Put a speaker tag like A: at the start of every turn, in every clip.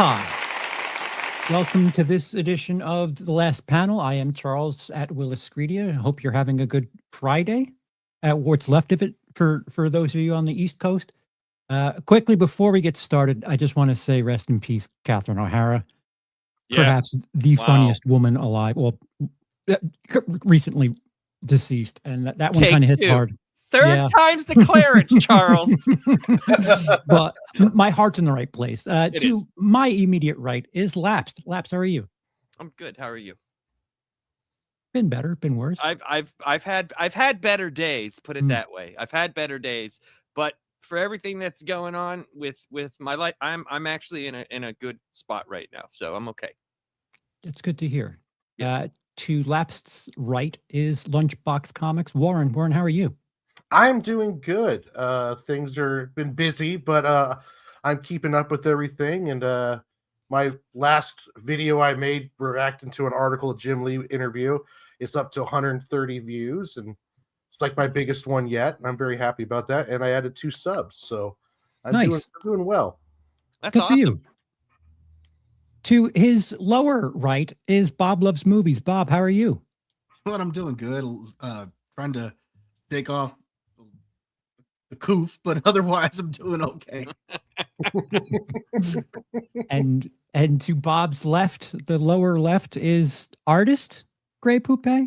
A: Aloha. Welcome to this edition of The Last Panel. I am Charles at Willis Scredia. I hope you're having a good Friday at what's left of it for those of you on the East Coast. Quickly, before we get started, I just want to say rest in peace, Catherine O'Hara.
B: Yeah.
A: Perhaps the
B: Wow.
A: funniest woman alive. Well, recently deceased. And that one
B: Take
A: kind of hits
B: two.
A: hard.
B: Third
A: Yeah.
B: time's the clarence, Charles.
A: But my heart's in the right place.
B: It
A: To
B: is.
A: my immediate right is Lapsed. Lapsed, how are you?
B: I'm good. How are you?
A: Been better, been worse.
B: I've had better days, put it that way. I've had better days, but for everything that's going on with my life, I'm actually in a good spot right now, so I'm okay.
A: It's good to hear.
B: Yes.
A: To Lapsed's right is Lunchbox Comics. Warren, how are you?
C: I'm doing good. Things are been busy, but I'm keeping up with everything. And my last video I made reacting to an article, a Jim Lee interview, is up to 130 views, and it's like my biggest one yet. And I'm very happy about that. And I added 2 subs, so I'm
A: Nice.
C: doing well.
B: That's
A: Good
B: awesome.
A: for you. To his lower right is Bob Loves Movies. Bob, how are you?
D: Well, I'm doing good. Trying to take off the coof, but otherwise I'm doing okay.
A: And to Bob's left, the lower left is artist Grey Poupée.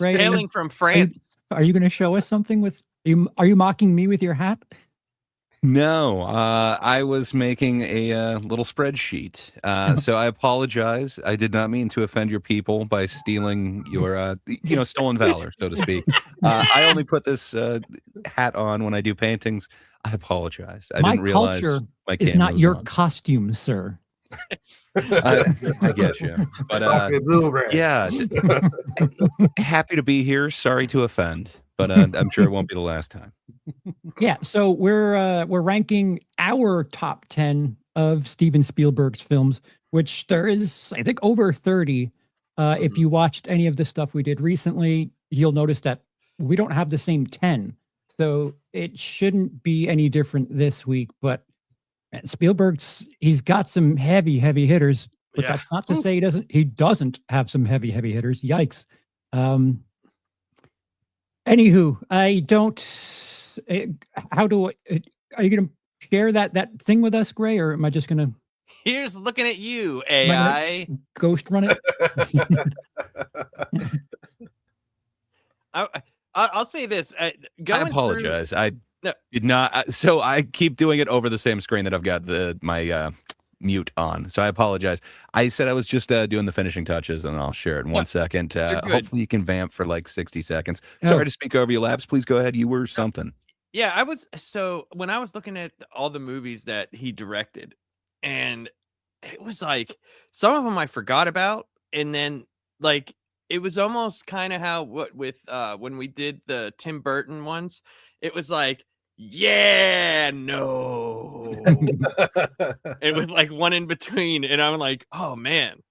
A: Ray,
B: Hailing from France.
A: are you going to show us something with you? Are you mocking me with your hat?
E: No, I was making a little spreadsheet, so I apologize. I did not mean to offend your people by stealing your, stolen valor, so to speak. I only put this hat on when I do paintings. I apologize. I didn't realize
A: culture
E: my
A: is
E: camera
A: not
E: was
A: your
E: on.
A: costume, sir.
E: I get you, but yeah, happy to be here. Sorry to offend, but I'm sure it won't be the last time.
A: Yeah, so we're ranking our top 10 of Steven Spielberg's films, which there is, I think, over 30. If you watched any of the stuff we did recently, you'll notice that we don't have the same 10. So it shouldn't be any different this week. But he's got some heavy hitters. But
B: Yeah.
A: that's not to say he doesn't have some heavy hitters. Yikes. Anywho, I don't. Are you going to share that thing with us, Gray, or am I just going to
B: Here's looking at you, AI.
A: ghost run it?
B: I'll say this.
E: I apologize. I did not. So I keep doing it over the same screen that I've got my mute on. So I apologize. I said I was just doing the finishing touches, and I'll share it in 1 second. Hopefully you can vamp for like 60 seconds. Sorry to speak over you, Labs. Please go ahead. You were something.
B: Yeah, I was. So when I was looking at all the movies that he directed, and it was like some of them I forgot about, and then like it was almost kind of how when we did the Tim Burton ones, it was like, yeah, no, and with like one in between, and I'm like, oh man,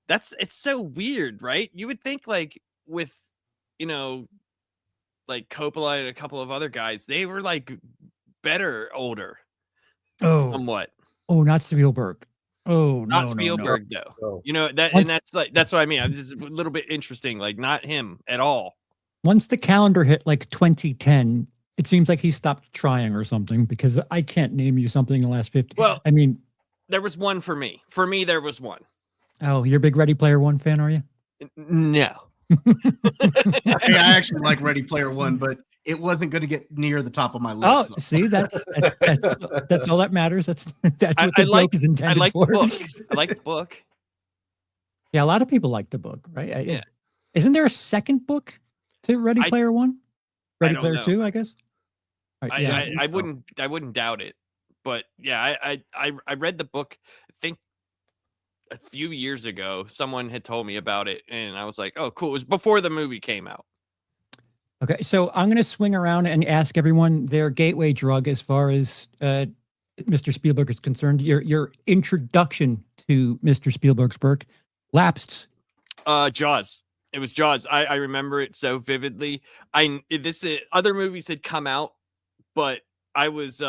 B: it's so weird, right? You would think like with like Coppola and a couple of other guys, they were like better older, somewhat.
A: Oh, not Spielberg. Oh,
B: Not Spielberg though.
C: No.
B: And that's what I mean. I'm just a little bit interesting, like not him at all.
A: Once the calendar hit like 2010, it seems like he stopped trying or something, because I can't name you something in the last 50.
B: Well,
A: I mean,
B: there was one for me. For me, there was one.
A: Oh, you're a big Ready Player One fan, are you?
B: No.
D: Hey, I actually like Ready Player One, but it wasn't going to get near the top of my list.
A: Oh,
D: so.
A: see, that's all that matters. That's what the joke is intended
B: I like
A: for.
B: the book. I like the book.
A: Yeah, a lot of people like the book, right?
B: Yeah.
A: Isn't there a second book to Ready Player One? Ready
B: don't
A: Player
B: know.
A: Two, I guess. Right, yeah.
B: I wouldn't doubt it. But yeah, I read the book, I think a few years ago. Someone had told me about it, and I was like, oh, cool. It was before the movie came out.
A: Okay, so I'm going to swing around and ask everyone their gateway drug as far as Mr. Spielberg is concerned. Your introduction to Mr. Spielberg's work. Lapsed.
B: Jaws. It was Jaws. I remember it so vividly. Other movies had come out, but I was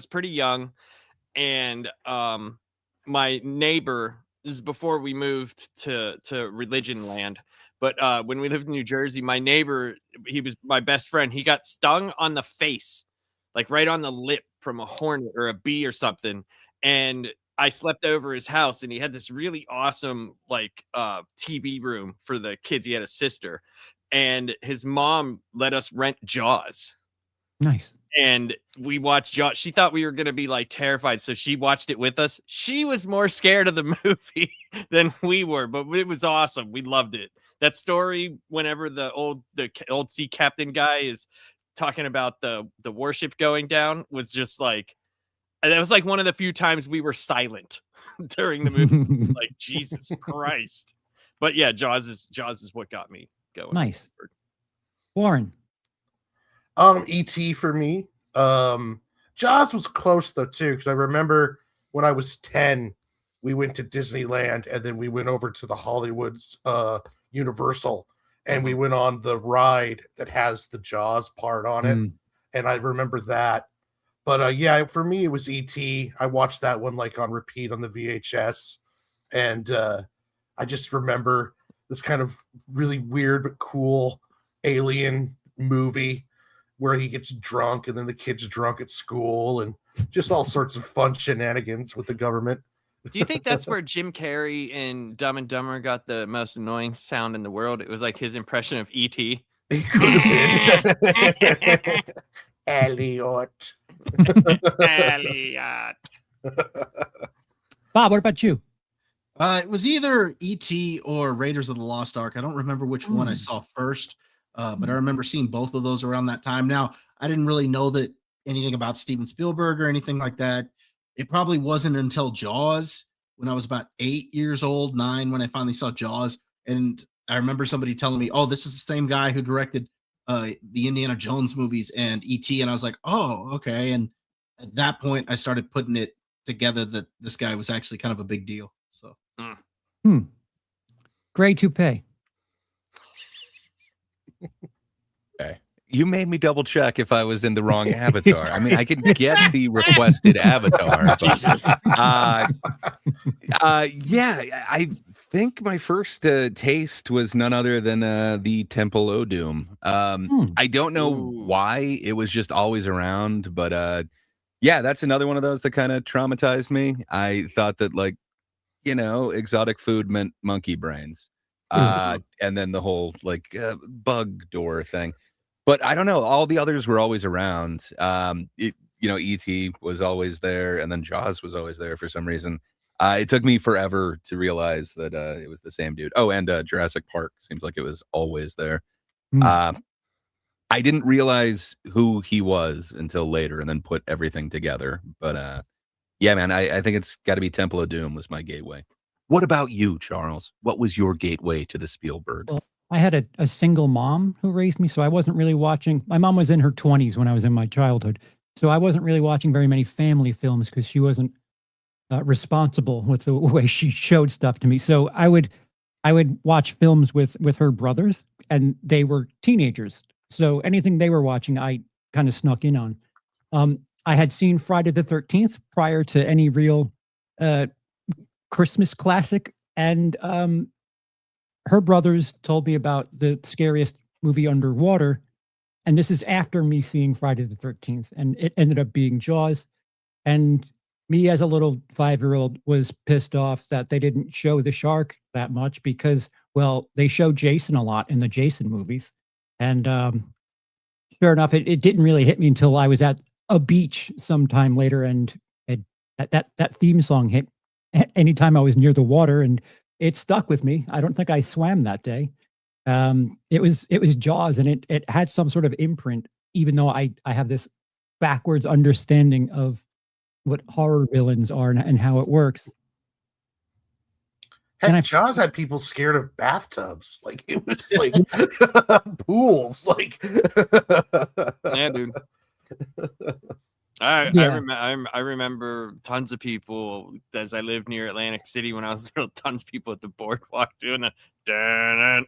B: pretty young, and my neighbor, this is before we moved to religion land, but when we lived in New Jersey, my neighbor, he was my best friend. He got stung on the face, like right on the lip from a hornet or a bee or something. And I slept over his house, and he had this really awesome like TV room for the kids. He had a sister, and his mom let us rent Jaws.
A: Nice.
B: And we watched Jaws. She thought we were going to be like terrified, so she watched it with us. She was more scared of the movie than we were, but it was awesome. We loved it. That story, whenever the old sea captain guy is talking about the warship going down, was just like, that was like one of the few times we were silent during the movie. Like, Jesus Christ. But yeah, Jaws is what got me going.
A: Nice. Warren.
C: E.T. for me. Jaws was close though too, because I remember when I was 10, we went to Disneyland, and then we went over to the Hollywood's Universal, and we went on the ride that has the Jaws part on it, and I remember that. But yeah, for me it was E.T. I watched that one like on repeat on the VHS, and I just remember this kind of really weird but cool alien movie where he gets drunk, and then the kid's drunk at school, and just all sorts of fun shenanigans with the government.
B: Do you think that's where Jim Carrey in Dumb and Dumber got the most annoying sound in the world? It was like his impression of E.T.
C: It could have been. Elliot.
B: Elliot.
A: Bob, what about you?
D: It was either E.T. or Raiders of the Lost Ark. I don't remember which one I saw first, but I remember seeing both of those around that time. Now, I didn't really know that anything about Steven Spielberg or anything like that. It probably wasn't until Jaws when I was about 8 years old, 9, when I finally saw Jaws. And I remember somebody telling me, oh, this is the same guy who directed the Indiana Jones movies and E.T. And I was like, oh, okay. And at that point, I started putting it together that this guy was actually kind of a big deal. So,
A: Gray toupee.
E: Okay. You made me double check if I was in the wrong avatar. I mean, I can get the requested avatar. But,
B: Jesus.
E: yeah, I think my first taste was none other than the Temple o' Doom. I don't know why it was just always around, but yeah, that's another one of those that kind of traumatized me. I thought that, like, you know, exotic food meant monkey brains. And then the whole like bug door thing. But I don't know. All the others were always around. E.T. was always there, and then Jaws was always there for some reason. It took me forever to realize that it was the same dude. Oh, and Jurassic Park seems like it was always there. I didn't realize who he was until later, and then put everything together. But yeah, man, I think it's got to be Temple of Doom was my gateway. What about you, Charles? What was your gateway to the Spielberg?
A: Well, I had a single mom who raised me, so I wasn't really watching. My mom was in her 20s when I was in my childhood, so I wasn't really watching very many family films because she wasn't responsible with the way she showed stuff to me. So I would watch films with her brothers, and they were teenagers. So anything they were watching, I kind of snuck in on. I had seen Friday the 13th prior to any real Christmas classic, and her brothers told me about the scariest movie underwater, and this is after me seeing Friday the 13th, and it ended up being Jaws. And me as a little 5-year-old was pissed off that they didn't show the shark that much because, well, they show Jason a lot in the Jason movies. And sure enough, it didn't really hit me until I was at a beach sometime later, and that theme song hit anytime I was near the water, and it stuck with me. I don't think I swam that day. It was Jaws, and it had some sort of imprint, even though I have this backwards understanding of what horror villains are and how it works.
C: Heck, Jaws had people scared of bathtubs. Like, it was like pools. Like,
B: yeah, dude. I remember tons of people as I lived near Atlantic City when I was there. Tons of people at the boardwalk doing the when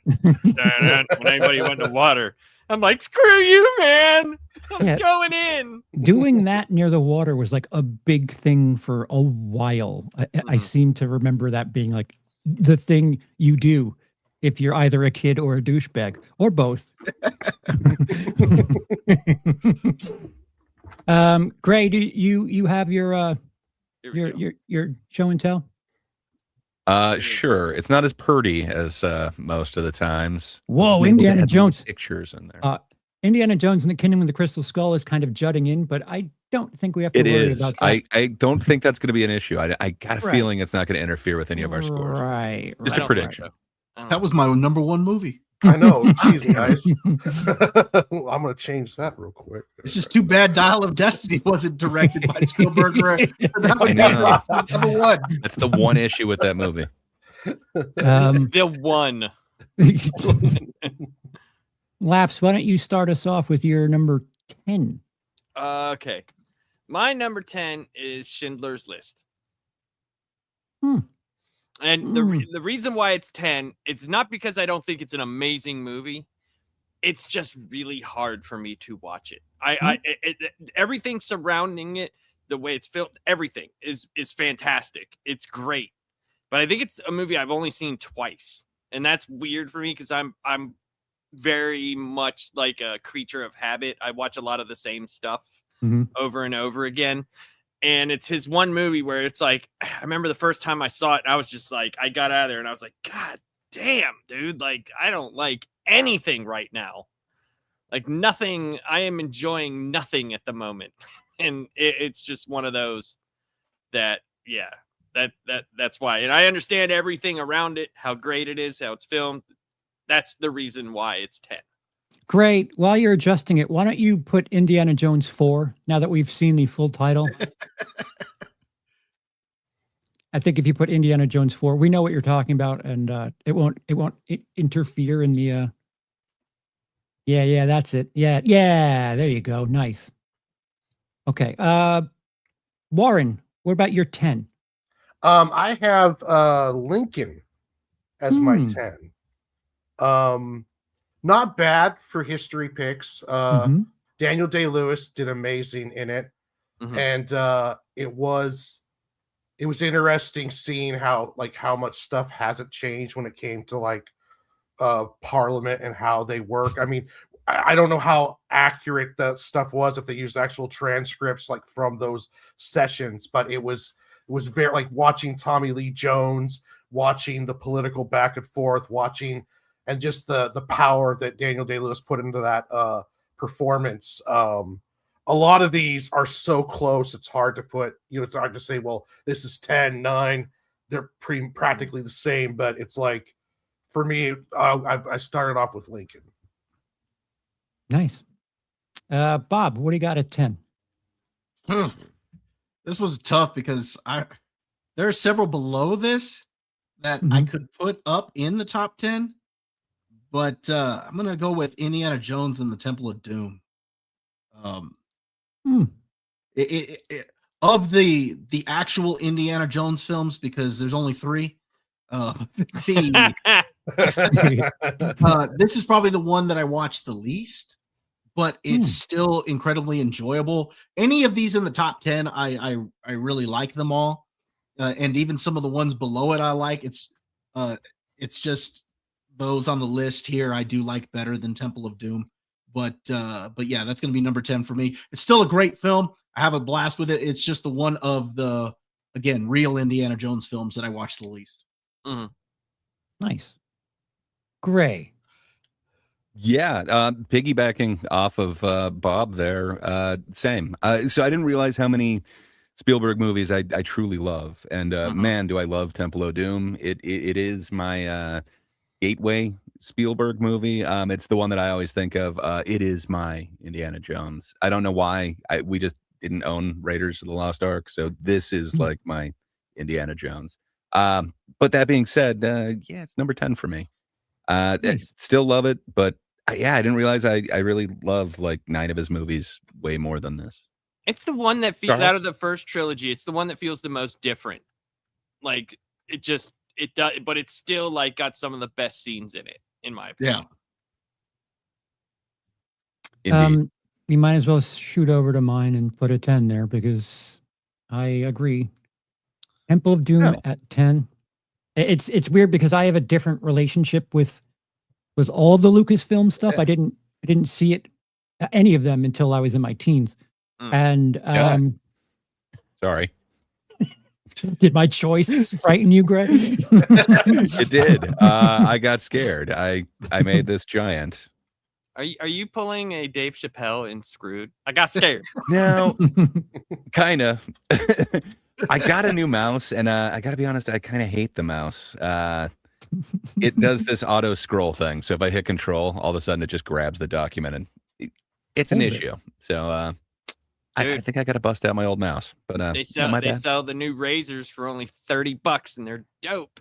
B: anybody went to water. I'm like, screw you, man. I'm
A: Yeah.
B: going in.
A: Doing that near the water was like a big thing for a while. I
B: Mhm.
A: seem to remember that being like the thing you do if you're either a kid or a douchebag or both. Gray, do you have your
B: Here we go.
A: your show and tell?
E: Sure. It's not as purdy as most of the times. I
A: Whoa,
E: wasn't able to
A: Indiana
E: add little
A: Jones.
E: pictures in there.
A: Indiana Jones and the Kingdom of the Crystal Skull is kind of jutting in, but I don't think we have to
E: It
A: worry
E: is.
A: about that.
E: I don't think that's going to be an issue. I got a
A: Right.
E: feling it's not going to interfter with any of our scores.
A: Right.
E: Just
B: I
E: a
B: don't think
E: prediction.
B: so. I don't
D: That was my number one movie.
C: I know. Jeez, guys. I'm going to change that real quick.
D: It's just too bad Dial of Destiny wasn't directed by Spielberg. That would
E: I
D: be
E: know.
D: number one.
E: That's the one issue with that movie.
B: the one.
A: Laps, why don't you start us off with your number 10?
B: Okay. My number 10 is Schindler's List.
A: Hmm.
B: And the reason why it's 10, it's not because I don't think it's an amazing movie. It's just really hard for me to watch it. Everything surrounding it, the way it's filmed, everything is fantastic. It's great. But I think it's a movie I've only seen twice. And that's weird for me because I'm very much like a creature of habit. I watch a lot of the same stuff over and over again. And it's his one movie where it's like, I remember the first time I saw it, I was just like, I got out of there and I was like, God damn, dude. Like, I don't like anything right now. Like nothing. I am enjoying nothing at the moment. And it's just one of those that, yeah, that's why. And I understand everything around it, how great it is, how it's filmed. That's the reason why it's 10.
A: Great. While you're adjusting it, why don't you put Indiana Jones 4 now that we've seen the full title? I think if you put Indiana Jones 4, we know what you're talking about, and it won't interfere in the yeah, that's it. Yeah, there you go. Nice. Okay. Warren, what about your 10?
C: I have Lincoln as my 10. Not bad for history picks. Daniel Day-Lewis did amazing in it. And it was interesting seeing how much stuff hasn't changed when it came to like Parliament and how they work. I mean, I don't know how accurate that stuff was, if they used actual transcripts like from those sessions, but it was very like watching Tommy Lee Jones, watching the political back and forth, watching and just the power that Daniel Day-Lewis put into that performance. A lot of these are so close, it's hard to put, it's hard to say, well, this is 10, 9. They're practically the same, but it's like, for me, I started off with Lincoln.
A: Nice. Bob, what do you got at 10?
D: This was tough because there are several below this that I could put up in the top 10. But I'm gonna go with Indiana Jones and the Temple of Doom. Of the actual Indiana Jones films, because there's only 3. This is probably the one that I watched the least, but it's still incredibly enjoyable. Any of these in the top 10, I really like them all, and even some of the ones below it I like. It's just those on the list here I do like better than Temple of Doom. But yeah, that's going to be number 10 for me. It's still a great film. I have a blast with it. It's just the one of the, again, real Indiana Jones films that I watched the least.
A: Nice. Gray.
E: Yeah, piggybacking off of Bob there, same. So I didn't realize how many Spielberg movies I truly love. And man, do I love Temple of Doom. It is my gateway Spielberg movie. It's the one that I always think of. It is my Indiana Jones. I don't know why we just didn't own Raiders of the Lost Ark, so this is like my Indiana Jones. But that being said, yeah, it's number 10 for me.
A: Nice.
E: Still love it, but I didn't realize I really love like 9 of his movies way more than this.
B: It's the one that feels out of the first trilogy. It's the one that feels the most different. Like it does, but it's still like got some of the best scenes in it, in my opinion.
E: Indeed.
A: You might as well shoot over to mine and put a 10 there because I agree. Temple of Doom
C: Yeah.
A: at 10. It's weird because I have a different relationship with all of the Lucasfilm stuff. I didn't see it any of them until I was in my teens.
B: Mm.
A: And
E: Yeah. Sorry.
A: did my choice frighten you, Greg?
E: It did. I got scared. I made this giant.
B: Are you pulling a Dave Chappelle in Screwed? I got scared.
E: No, kind of. I got a new mouse, and I got to be honest, I kind of hate the mouse. It does this auto scroll thing. So if I hit control, all of a sudden it just grabs the document, and it's an
A: Hold it.
E: issue. So I
B: Dude.
E: think I got to bust out my old mouse. But
B: They
E: yeah, my bad.
B: sell the new razors for only $30, and they're dope.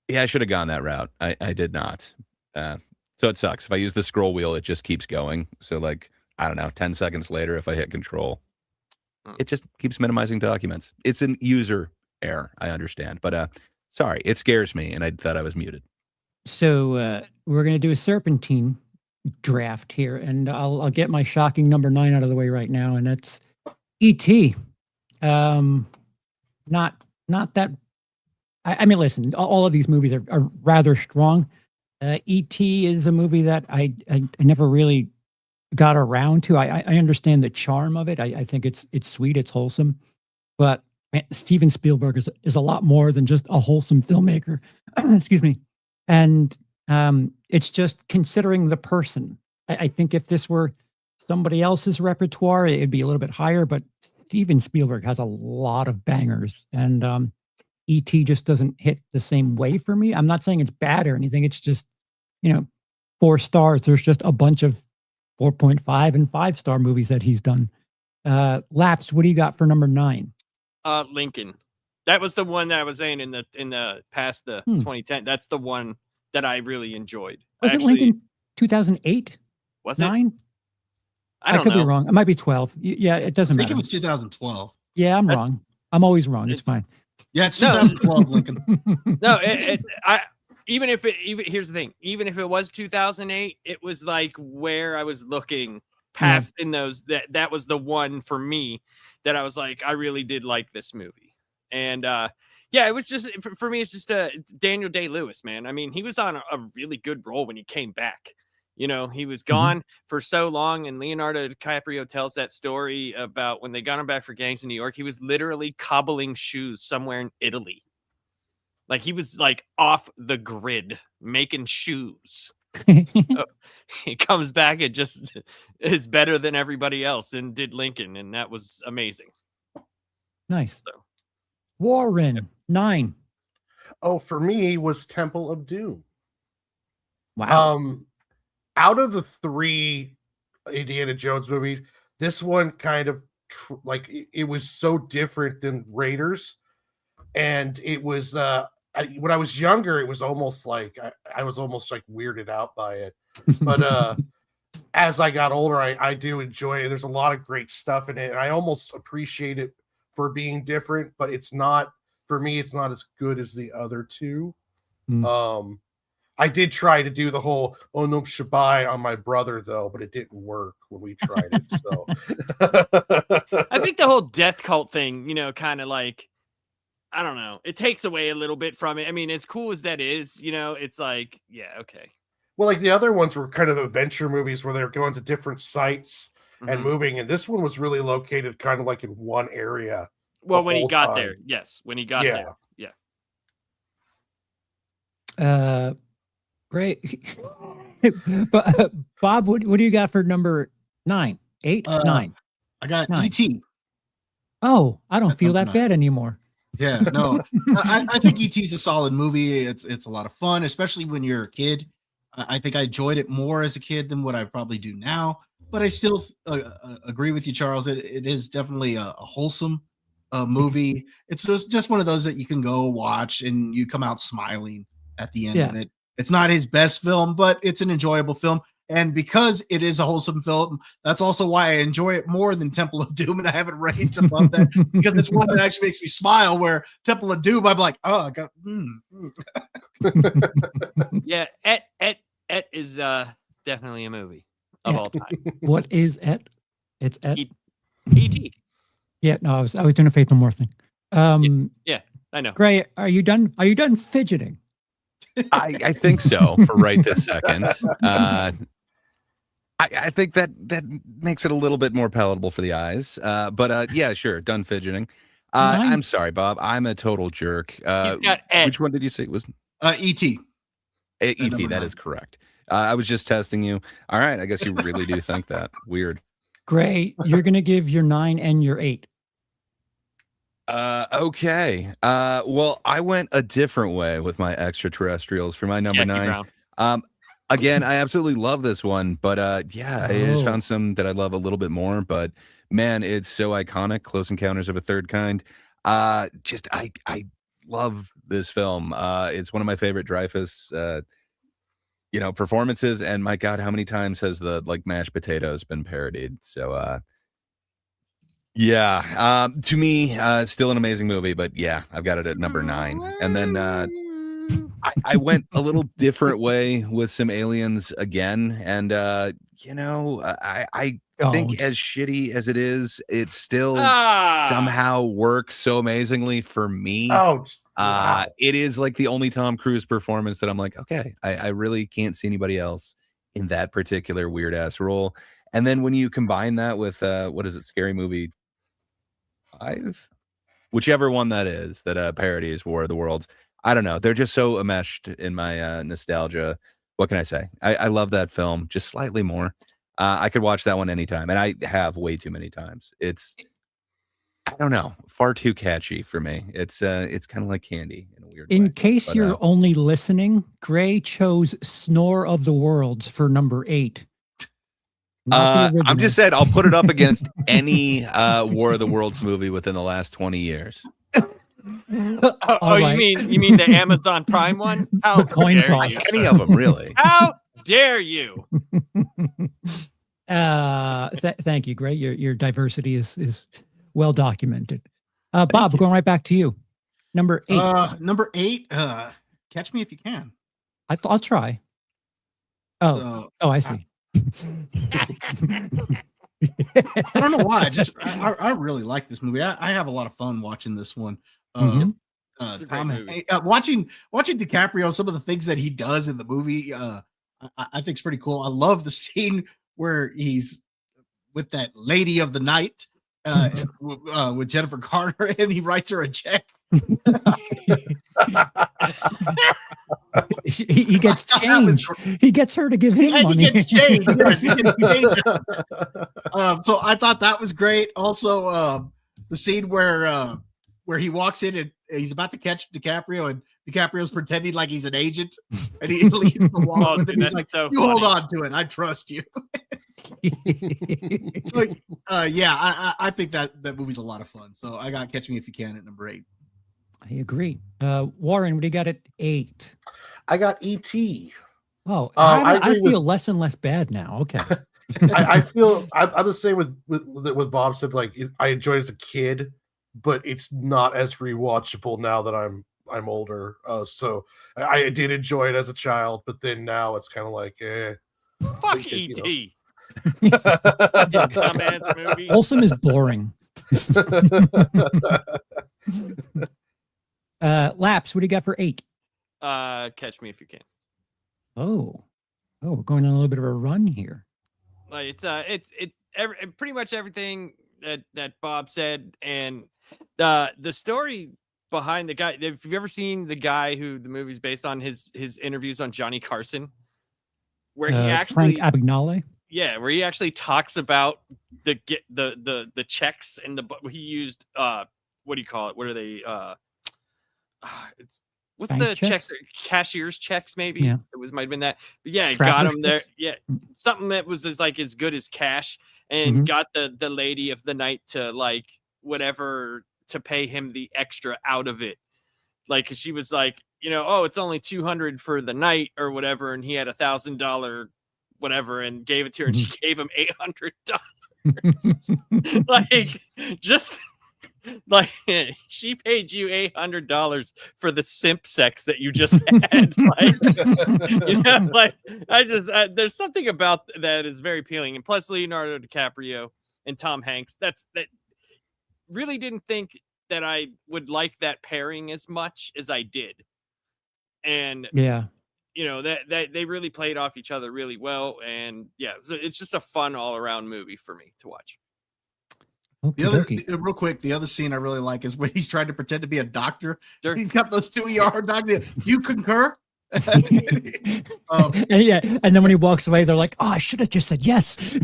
E: Yeah, I should have gone that route. I did not. So it sucks. If I use the scroll wheel, it just keeps going. So like, I don't know, 10 seconds later, if I hit control, it just keeps minimizing documents. It's an user error. I understand. But sorry, it scares me. And I thought I was muted.
A: So we're gonna do a serpentine draft here, and I'll get my shocking number 9 out of the way right now, and that's E.T. Not that. I mean, listen, all of these movies are rather strong. E.T. is a movie that I never really got around to. I understand the charm of it. I think it's sweet, it's wholesome, but man, Steven Spielberg is a lot more than just a wholesome filmmaker. Excuse me. And it's just considering the person. I think if this were somebody else's repertoire, it'd be a little bit higher, but Steven Spielberg has a lot of bangers, and E.T. just doesn't hit the same way for me. I'm not saying it's bad or anything. It's just, 4 stars. There's just a bunch of 4.5 and 5-star movies that he's done. Laps, what do you got for number 9?
B: Lincoln. That was the one that I was saying in the past the 2010. That's the one that I really enjoyed.
A: Was it Lincoln 2008?
B: Was it?
A: 9?
B: I don't
A: could
B: know.
A: be wrong. It might be 12. Yeah, it doesn't
D: I think
A: matter.
D: it was 2012.
A: Yeah, I'm wrong. I'm always wrong. It's fine.
D: Yeah, it's
B: No.
D: 2012, Lincoln.
B: No, even if here's the thing, even if it was 2008, it was like where I was looking past in those that was the one for me that I was like, I really did like this movie. And yeah, it was just for me, it's just Daniel Day-Lewis, man. I mean, he was on a really good role when he came back. He was gone for so long, and Leonardo DiCaprio tells that story about when they got him back for Gangs in New York. He was literally cobbling shoes somewhere in Italy. Like he was like off the grid making shoes. So he comes back and just is better than everybody else and did Lincoln, and that was amazing.
A: Nice.
B: So.
A: Warren, 9.
C: Oh, for me was Temple of Doom.
A: Wow.
C: Out of the 3 Indiana Jones movies, this one kind of it was so different than Raiders, and it was when I was younger, it was almost like I was almost like weirded out by it. But as I got older, I do enjoy it. There's a lot of great stuff in it, and I almost appreciate it for being different. But it's not, for me, it's not as good as the other 2. I did try to do the whole Onum Shabai on my brother, though, but it didn't work when we tried it. So
B: I think the whole death cult thing, kind of like, I don't know, it takes away a little bit from it. I mean, as cool as that is, it's like, yeah, okay.
C: Well, like the other ones were kind of adventure movies where they were going to different sites and moving, and this one was really located kind of like in one area.
B: Well, when he got there, yes, when he got there, yeah.
A: Great. But Bob, what do you got for number 9? 8? 9?
D: I got
A: 9.
D: E.T.
A: Oh, I don't
D: That's
A: feel that
D: number 9.
A: bad anymore.
D: Yeah, no, I think E.T.'s a solid movie. It's a lot of fun, especially when you're a kid. I think I enjoyed it more as a kid than what I probably do now. But I still agree with you, Charles. It is definitely a wholesome movie. It's just one of those that you can go watch and you come out smiling at the end of it. It's not his best film, but it's an enjoyable film. And because it is a wholesome film, that's also why I enjoy it more than Temple of Doom, and I have it ranked above that because it's one that actually makes me smile. Where Temple of Doom, I'm like, oh, I got.
B: Yeah, Et is definitely a movie. of
A: Et.
B: all time.
A: What is Et? It's Et.
B: E.T.
A: Yeah, no, I was doing a Faith No More thing.
B: Yeah, I know.
A: Gray, are you done? Are you done fidgeting?
E: I think so for right this second. I think that makes it a little bit more palatable for the eyes. But yeah, sure, done fidgeting. I'm sorry, Bob. I'm a total jerk.
B: He's got Ed.
E: Which one did you say it was?
D: E.T.
E: E.T. That is correct. I was just testing you. All right, I guess you really do think that. Weird.
A: Gray, you're going to give your 9 and your 8.
E: Okay. Well, I went a different way with my extraterrestrials for my number
B: Jackie
E: 9.
B: Brown.
E: Again, I absolutely love this one, but yeah, I just found some that I love a little bit more. But man, it's so iconic. Close Encounters of a Third Kind. Just I love this film. It's one of my favorite Dreyfuss performances. And my God, how many times has the mashed potatoes been parodied? So yeah, to me, still an amazing movie, but yeah, I've got it at number 9. And then I went a little different way with some Aliens again, and I think as shitty as it is, it still somehow works so amazingly for me.
C: Oh, wow.
E: It is like the only Tom Cruise performance that I'm like, okay, I really can't see anybody else in that particular weird ass role. And then when you combine that with what is it, Scary Movie 5, whichever one that is that parodies War of the Worlds. I don't know. They're just so enmeshed in my nostalgia. What can I say? I love that film just slightly more. I could watch that one anytime, and I have way too many times. It's, I don't know, far too catchy for me. It's kind of like candy in a weird way.
A: In case you're only listening, Gray chose Snore of the Worlds for number 8.
E: I'm just saying, I'll put it up against any War of the Worlds movie within the last 20 years.
B: Right. you mean the Amazon Prime one? How
A: the coin
B: dare
A: toss.
B: you?
E: Any of them, really.
B: How dare you?
A: Thank you, Gray. Your diversity is well documented. Bob, going right back to you. Number 8.
D: Number 8. Catch me if you can.
A: I'll try. Oh, I see.
D: I don't know why. I really like this movie. I have a lot of fun watching this one. Watching DiCaprio, some of the things that he does in the movie, I think is pretty cool. I love the scene where he's with that lady of the night with Jennifer Garner, and he writes her a check.
A: he gets change. He gets her to give him money.
D: He gets change. Yes, he gets change. So I thought that was great. Also, the scene where he walks in and he's about to catch DiCaprio, and DiCaprio's pretending like he's an agent, and he leaves the wall with him. He's like, so "You funny. Hold on to it. I trust you." So, I think that movie's a lot of fun. So I got Catch Me If You Can at number 8.
A: I agree. Warren, what do you got at 8?
C: I got E.T.
A: Oh, I feel less and less bad now. Okay.
C: I feel I'm the same with Bob said. Like, I enjoyed it as a kid, but it's not as rewatchable now that I'm older. So I did enjoy it as a child, but then now it's kind of like,
B: fuck E.T. Dumbass movie.
A: Wholesome is boring. Laps, what do you got for 8?
B: Catch Me If You Can.
A: Oh, we're going on a little bit of a run here.
B: Like it's pretty much everything that Bob said, and the story behind the guy. Have you ever seen the guy who the movie's based on, his interviews on Johnny Carson, where he actually
A: Frank Abagnale?
B: Yeah, where he actually talks about the checks and he used what do you call it? What are they? What's bank the checks? Cashier's checks, maybe. Yeah. Might have been that. But yeah, it got him there. Yeah, something that was as good as cash, and got the lady of the night to whatever to pay him the extra out of it. Like, 'cause she was like, oh, it's only $200 for the night or whatever, and he had $1,000 whatever, and gave it to her, and she gave him $800. Like, just like she paid you $800 for the simp sex that you just had. Like, like there's something about that is very appealing. And plus Leonardo DiCaprio and Tom Hanks. That really didn't think that I would like that pairing as much as I did. And
A: Yeah.
B: that they really played off each other really well. And yeah, so it's just a fun all around movie for me to watch.
D: Real quick, the other scene I really like is when he's trying to pretend to be a doctor. Sure. He's got those 2 ER doctors. You concur?
A: Yeah, and then when he walks away, they're like, "Oh, I should have just said yes."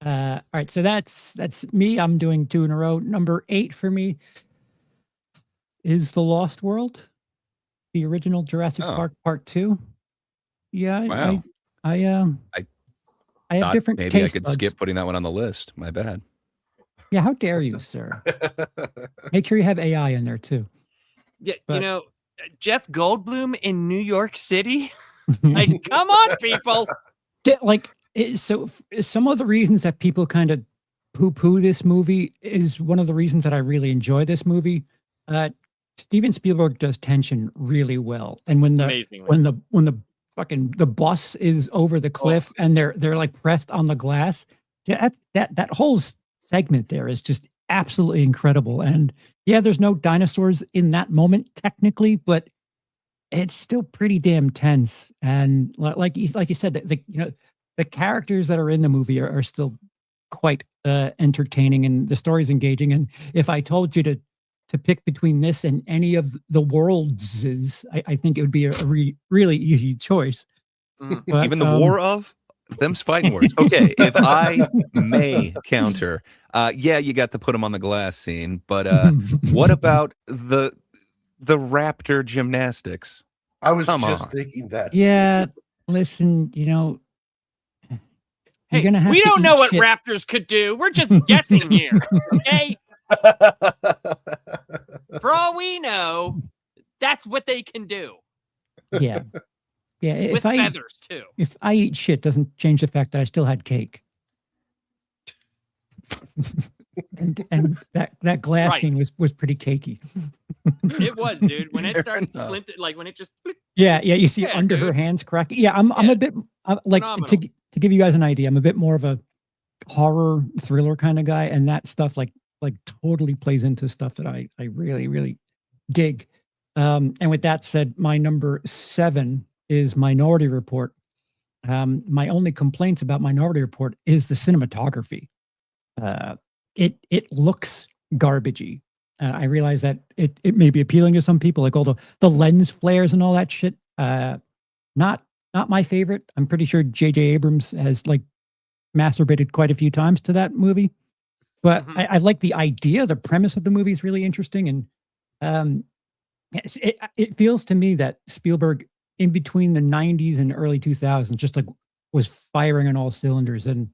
A: All right, so that's me. I'm doing 2 in a row. Number 8 for me is The Lost World, the original Jurassic Park Part 2. Yeah,
E: wow.
A: I have different
E: maybe
A: taste
E: I could
A: buds.
E: skip putting that one on the list. My bad.
A: Yeah, how dare you, sir? Make sure you have AI in there too.
B: Yeah, but, Jeff Goldblum in New York City. Like, come on, people.
A: Like, so some of the reasons that people kind of poo-poo this movie is one of the reasons that I really enjoy this movie. Steven Spielberg does tension really well, and when the fucking the bus is over the cliff and they're like pressed on the glass, that whole segment there is just absolutely incredible. And yeah, there's no dinosaurs in that moment technically, but it's still pretty damn tense. And like you said, the characters that are in the movie are still quite entertaining, and the story's engaging. And if I told you to pick between this and any of the worlds, I think it would be a really easy choice.
E: But, even the war of them's fighting words. Okay, if I may counter, yeah, you got to put them on the glass scene, but what about the raptor gymnastics?
C: I was just thinking that.
A: Yeah, listen, you're gonna have
B: we
A: to
B: don't know what
A: shit.
B: raptors could do. We're just guessing here, okay? For all we know, that's what they can do.
A: Yeah. Yeah.
B: With feathers, too.
A: If I eat shit, doesn't change the fact that I still had cake. and that glass scene was pretty cakey.
B: It was, dude. When it started splinting, like when it just.
A: Yeah. You see under her hands cracking. Yeah, I'm a bit like to give you guys an idea. I'm a bit more of a horror thriller kind of guy, and that stuff like totally plays into stuff that I really, really dig. And with that said, my number 7 is Minority Report. My only complaints about Minority Report is the cinematography. It looks garbagey. I realize that it may be appealing to some people, like all the lens flares and all that shit. Not my favorite. I'm pretty sure J.J. Abrams has like masturbated quite a few times to that movie. But I like the idea. The premise of the movie is really interesting. And it feels to me that Spielberg, in between the 90s and early 2000s, just like was firing on all cylinders. And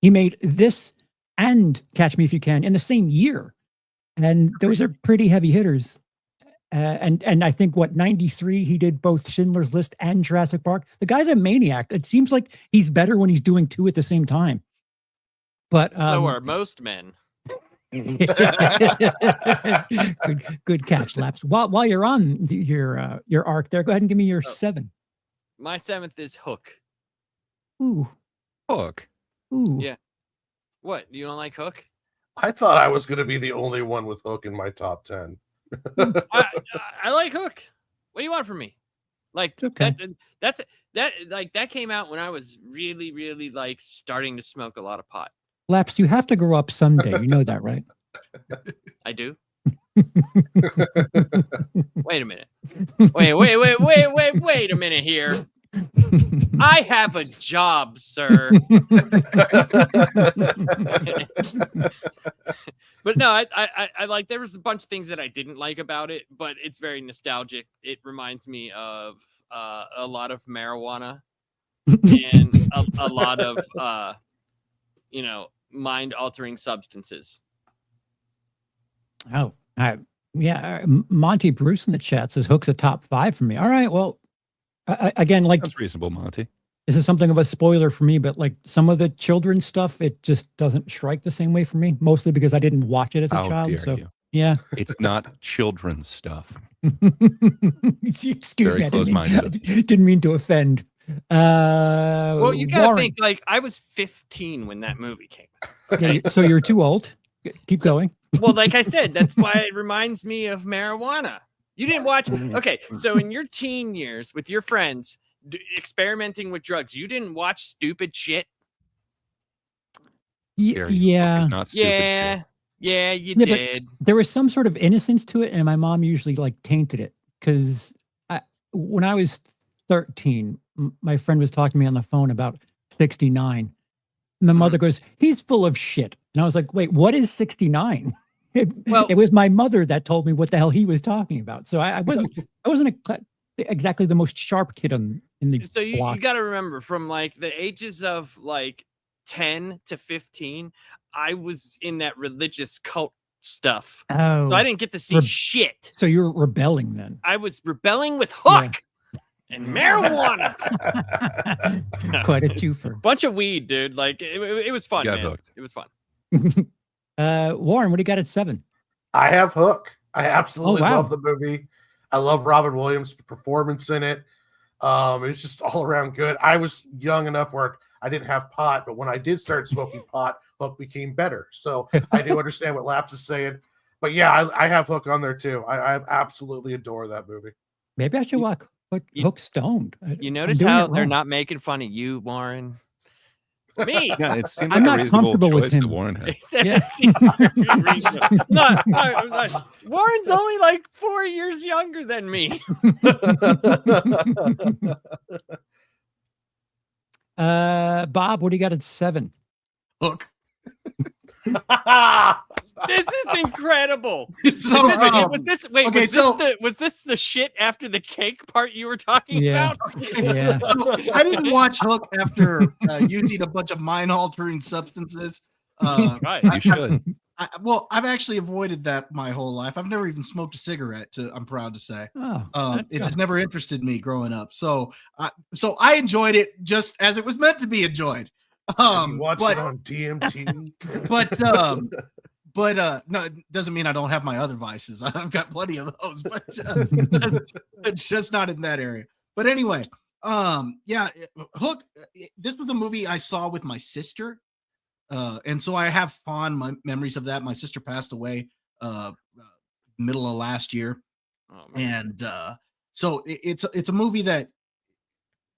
A: he made this and Catch Me If You Can in the same year. And those are pretty heavy hitters. And I think 93, he did both Schindler's List and Jurassic Park. The guy's a maniac. It seems like he's better when he's doing 2 at the same time. But
B: so are most men.
A: good catch, Laps. While you're on your arc there, go ahead and give me your 7.
B: My 7th is Hook.
A: Ooh,
E: Hook.
A: Ooh,
B: yeah. What? You don't like Hook?
C: I thought I was going to be the only one with Hook in my top 10.
B: I like Hook. What do you want from me? Like
A: okay.
B: that came out when I was really, really like starting to smoke a lot of pot.
A: Laps, you have to grow up someday. You know that, right?
B: I do. Wait a minute. Wait a minute here. I have a job, sir. But no, I like, there was a bunch of things that I didn't like about it, but it's very nostalgic. It reminds me of a lot of marijuana and a lot of mind-altering substances.
A: Oh, yeah. Monty Bruce in the chat says Hook's a top 5 for me. All right, well, again, like
E: that's reasonable, Monty.
A: this is something of a spoiler for me, but like some of the children's stuff, it just doesn't strike the same way for me. Mostly because I didn't watch it as a
E: How
A: child.
E: dare
A: So
E: you?
A: yeah.
E: It's not children's stuff.
A: Excuse
E: Very
A: me,
E: close-minded.
A: didn't mean to offend.
B: Well, you gotta
A: Warren.
B: think like I was 15 when that movie came out.
A: Yeah,
B: Okay?
A: so you're too old. Keep going.
B: Well, like I said, that's why it reminds me of marijuana. You didn't watch. Okay, so in your teen years with your friends experimenting with drugs, you didn't watch stupid shit.
E: Dare you.
A: Yeah.
E: It's not stupid
B: Yeah,
E: shit.
B: yeah, you
A: Yeah, but-
B: did.
A: There was some sort of innocence to it, and my mom usually like tainted it because when I was 13, my friend was talking to me on the phone about 69. My mother goes, "He's full of shit," and I was like, "Wait, what is 69?"
B: Well-
A: It was my mother that told me what the hell he was talking about. So I wasn't exactly the most sharp kid in the
B: So you
A: block.
B: got to remember from like the ages of like 10 to 15, I was in that religious cult stuff.
A: Oh,
B: So I didn't get to see
A: Reb-
B: shit.
A: so you're rebelling then?
B: I was rebelling with Hook and marijuana.
A: Quite a twofer.
B: Bunch of weed, dude. Like it was fun,
E: Got
B: man.
E: hooked.
B: It was fun.
A: Warren, what do you got at 7?
C: I have Hook. I absolutely
A: wow.
C: love the movie. I love Robin Williams' performance in it. It's just all around good. I was young enough where I didn't have pot, but when I did start smoking pot, Hook became better. So I do understand what Laps is saying. But yeah, I have Hook on there too. I absolutely adore that movie.
A: Maybe I should watch Hook Stoned.
B: You
A: I'm
B: notice
A: doing
B: how
A: it
B: they're
A: wrong.
B: not making fun of you, Warren? Me.
E: Yeah, it seems
A: I'm
E: like
A: not
E: a reasonable
A: comfortable with
E: choice that
A: him.
E: Warren had.
B: It seems very reasonable. No, Warren's only like 4 years younger than me.
A: Bob, what do you got at 7?
D: Hook.
B: This is incredible.
D: So,
B: Was this the shit after the cake part you were talking
A: Yeah.
B: about?
A: Yeah.
D: So I didn't watch Hook after using a bunch of mind-altering substances.
B: Right.
E: You should.
D: I've actually avoided that my whole life. I've never even smoked a cigarette. I'm proud to say.
A: Oh,
B: That's
D: It
B: good.
D: just never interested me growing up. So I enjoyed it just as it was meant to be enjoyed.
C: You watch
D: But
C: it on DMT.
D: but no, it doesn't mean I don't have my other vices. I've got plenty of those, but just not in that area. But anyway, Hook. This was a movie I saw with my sister, and so I have fond memories of that. My sister passed away middle of last year,
B: Oh, man.
D: and so it's a movie that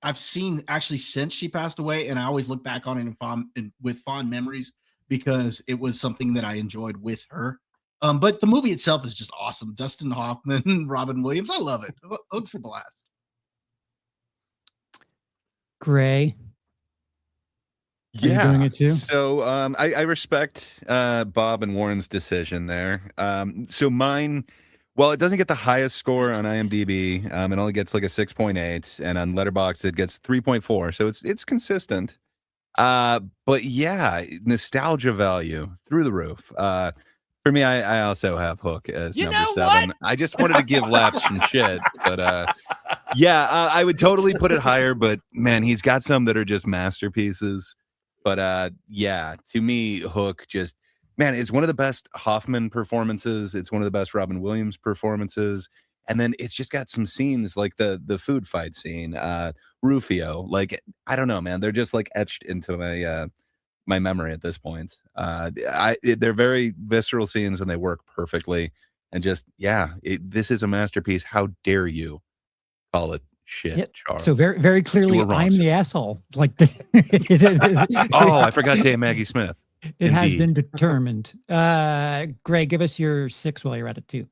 D: I've seen actually since she passed away, and I always look back on it with fond memories because it was something that I enjoyed with her. But the movie itself is just awesome. Dustin Hoffman, Robin Williams, I love it. Hook's a blast.
A: Gray. Are you doing it too?
E: So I respect Bob and Warren's decision there. So mine, well, it doesn't get the highest score on IMDb. It only gets like a 6.8, and on Letterboxd it gets 3.4. So it's consistent. But yeah, nostalgia value through the roof. For me, I also have Hook as
B: You
E: number
B: know
E: 7. I just wanted to give Laps some shit, but I would totally put it higher. But man, he's got some that are just masterpieces. But yeah, to me, Hook just, man, it's one of the best Hoffman performances. It's one of the best Robin Williams performances. And then it's just got some scenes like the food fight scene, Rufio. Like, I don't know, man. They're just like etched into my memory at this point. They're very visceral scenes and they work perfectly. And just, yeah, this is a masterpiece. How dare you call it shit,
A: Yeah,
E: Charles?
A: So very, very clearly,
E: You were wrong,
A: I'm
E: sir.
A: the asshole. Like
E: Oh, I forgot Dame Maggie Smith.
A: It has
E: Indeed.
A: been determined. Gray, give us your 6 while you're at it too.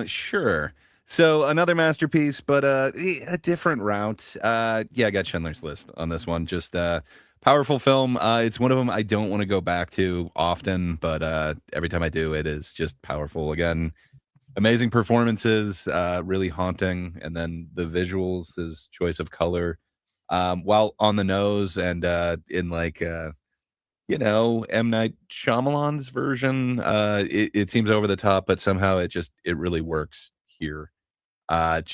E: Sure. So another masterpiece, but a different route. I got Schindler's List on this one. Just powerful film. It's one of them I don't want to go back to often, but every time I do, it is just powerful again. Amazing performances, really haunting, and then the visuals, his choice of color, while on the nose and in like M. Night Shyamalan's version, it seems over the top, but somehow it really works here. Can't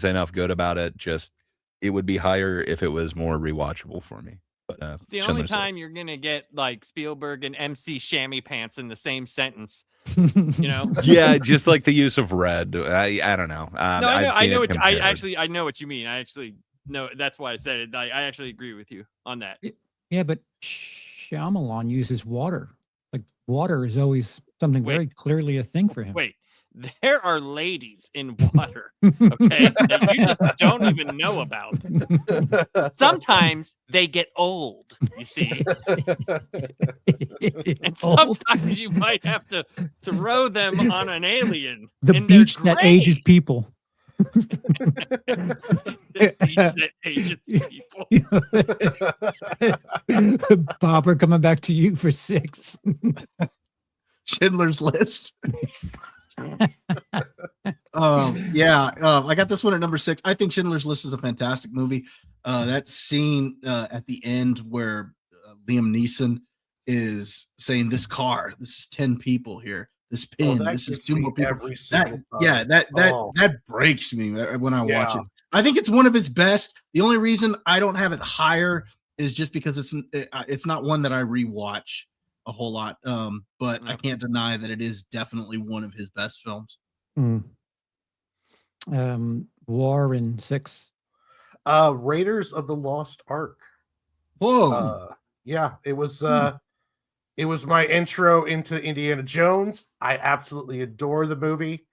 E: say enough good about it. Just it would be higher if it was more rewatchable for me. But
B: It's the only
E: Schindler's
B: time
E: List.
B: you're gonna get like Spielberg and MC Chamois Pants in the same sentence. You know?
E: Yeah, just like the use of red. I don't know.
B: No, I know.
E: I've
B: I
E: seen
B: know
E: it
B: what I
E: compared.
B: I know what you mean. I actually know. That's why I said it. I actually agree with you on that.
A: Yeah, but Shyamalan uses water. Like water is always something
B: Wait.
A: very clearly a thing for him.
B: Wait, there are ladies in water, okay, that you just don't even know about. Sometimes they get old, you see, and sometimes you might have to throw them on an alien.
A: The
B: in their
A: beach that ages
B: grave.
A: people.
B: The beach that ages people.
A: Bob, we're coming back to you for 6.
D: Schindler's List. I got this one at number 6. I think Schindler's List is a fantastic movie. That scene at the end where Liam Neeson is saying, "This car, this is 10 people here. This pin, this is 2 more people." That breaks me when I watch it. I think it's one of his best. The only reason I don't have it higher is just because it's not one that I rewatch a whole lot. But I can't deny that it is definitely one of his best films.
A: War in 6.
C: Raiders of the Lost Ark.
D: Whoa.
C: It was my intro into Indiana Jones. I absolutely adore the movie.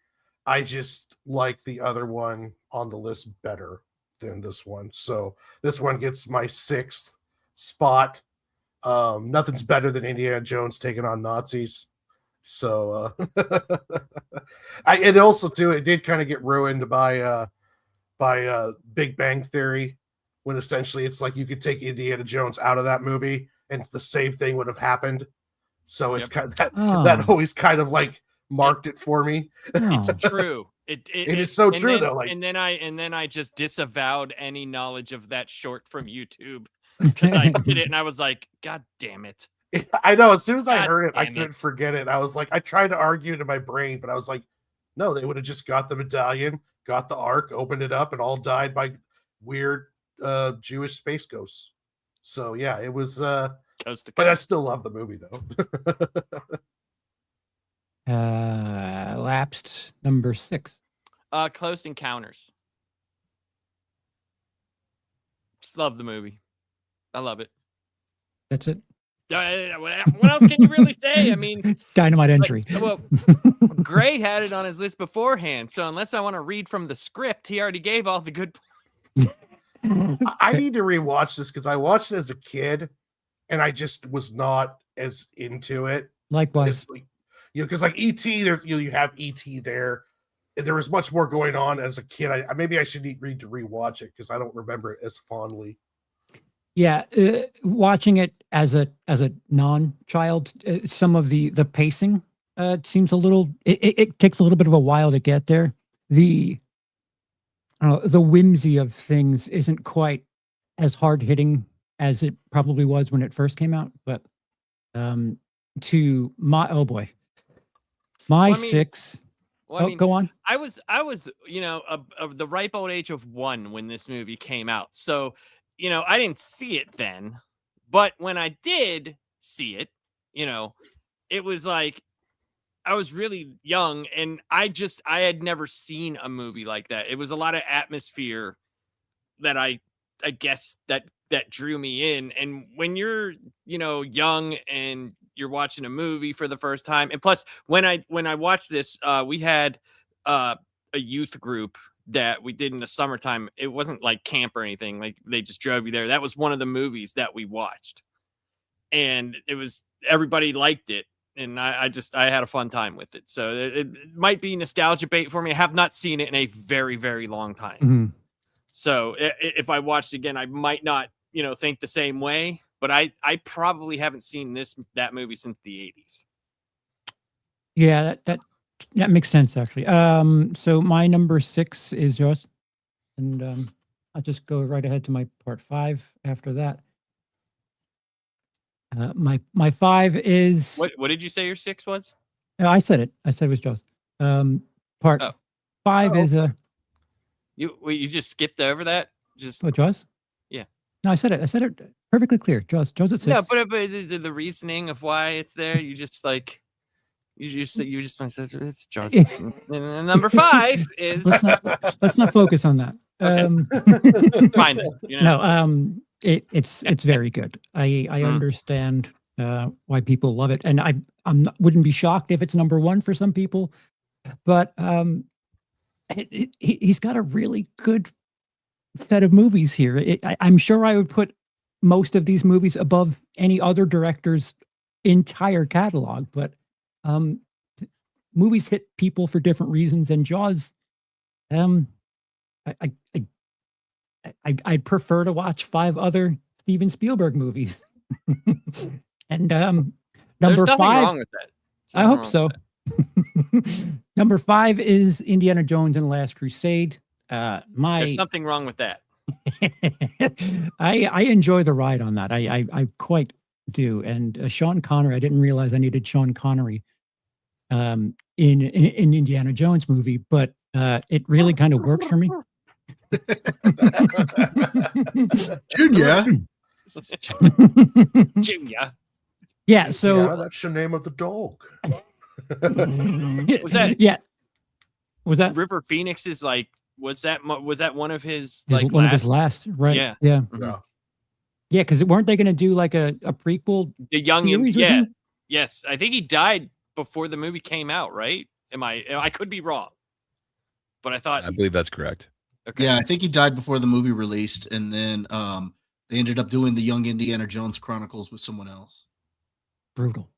C: I just like the other one on the list better than this one. So this one gets my 6th spot. Nothing's better than Indiana Jones taking on Nazis. So it also too, it did kind of get ruined by Big Bang Theory, when essentially it's like you could take Indiana Jones out of that movie and the same thing would have happened. So it's kind of that always kind of like marked it for me.
B: It's true. It
C: is so true though. Like,
B: and then I just disavowed any knowledge of that short from YouTube because I did it and I was like, God damn it.
C: I know. As soon as I heard it, I couldn't forget it. I was like, I tried to argue it in my brain, but I was like, no, they would have just got the medallion, got the ark, opened it up, and all died by weird Jewish space ghosts. So yeah, it was
B: Coast to
C: but I
B: coast.
C: still love the movie though.
A: Lapsed number 6.
B: Close Encounters. Just love the movie. I love it.
A: That's it.
B: What else can you really say? I mean,
A: Dynamite entry.
B: Well, Gray had it on his list beforehand, so unless I want to read from the script, he already gave all the good points.
C: I need to rewatch this because I watched it as a kid and I just was not as into it.
A: Likewise.
C: Because like E.T., there you have E.T. there. And there was much more going on as a kid. Maybe I should need to rewatch it because I don't remember it as fondly.
A: Yeah, watching it as a non-child, some of the pacing seems a little. It takes a little bit of a while to get there. The whimsy of things isn't quite as hard hitting as it probably was when it first came out. But to my my 6.
B: Well, I mean,
A: go on.
B: I was, of the ripe old age of 1 when this movie came out. So, I didn't see it then, but when I did see it, it was like I was really young and I had never seen a movie like that. It was a lot of atmosphere that I guess that drew me in. And when you're, young and you're watching a movie for the first time, and plus when I watched this, we had a youth group that we did in the summertime. It wasn't like camp or anything. Like they just drove you there. That was one of the movies that we watched. And everybody liked it. And I had a fun time with it. So it might be nostalgia bait for me. I have not seen it in a very, very long time.
A: Mm-hmm.
B: So if I watched again, I might not, think the same way, but I probably haven't seen that movie since the 80s.
A: Yeah, that makes sense actually. So my number 6 is yours, and I'll just go right ahead to my part 5 after that. My 5 is
B: what did you say your 6 was?
A: I said it. I said it was Jaws. Part 5 is
B: you just skipped over that? Just
A: Oh, Jaws?
B: Yeah.
A: No, I said it perfectly clear. Jaws at 6.
B: no, but the reasoning of why it's there, you just like you just it's Jaws. And number 5 is
A: Let's not focus on that.
B: Okay. Fine. You know?
A: No, it's very good. I understand why people love it, and wouldn't be shocked if it's number 1 for some people. But he's got a really good set of movies here. I'm sure I would put most of these movies above any other director's entire catalog, but movies hit people for different reasons, and Jaws, I'd prefer to watch 5 other Steven Spielberg movies. And
B: There's
A: number
B: nothing
A: 5,
B: wrong with that.
A: I hope so. Number 5 is Indiana Jones and the Last Crusade.
B: There's nothing wrong with that.
A: I enjoy the ride on that. I quite do. And Sean Connery, I didn't realize I needed Sean Connery in Indiana Jones movie, but it really kind of works for me.
D: Junior.
B: Junior.
A: Yeah, so
C: yeah, that's the name of the dog.
B: Was that
A: yeah? Was that
B: River Phoenix is like was that one of his
A: one
B: like
A: of his last? Right?
B: Yeah.
A: Yeah.
C: Yeah.
A: Yeah, because weren't they going to do like a prequel?
B: The young
A: series or
B: yeah.
A: something?
B: Yes, I think he died before the movie came out, right? I could be wrong. But I thought
E: I believe that's correct.
B: okay.
D: Yeah, I think he died before the movie released, and then they ended up doing the Young Indiana Jones Chronicles with someone else.
A: Brutal.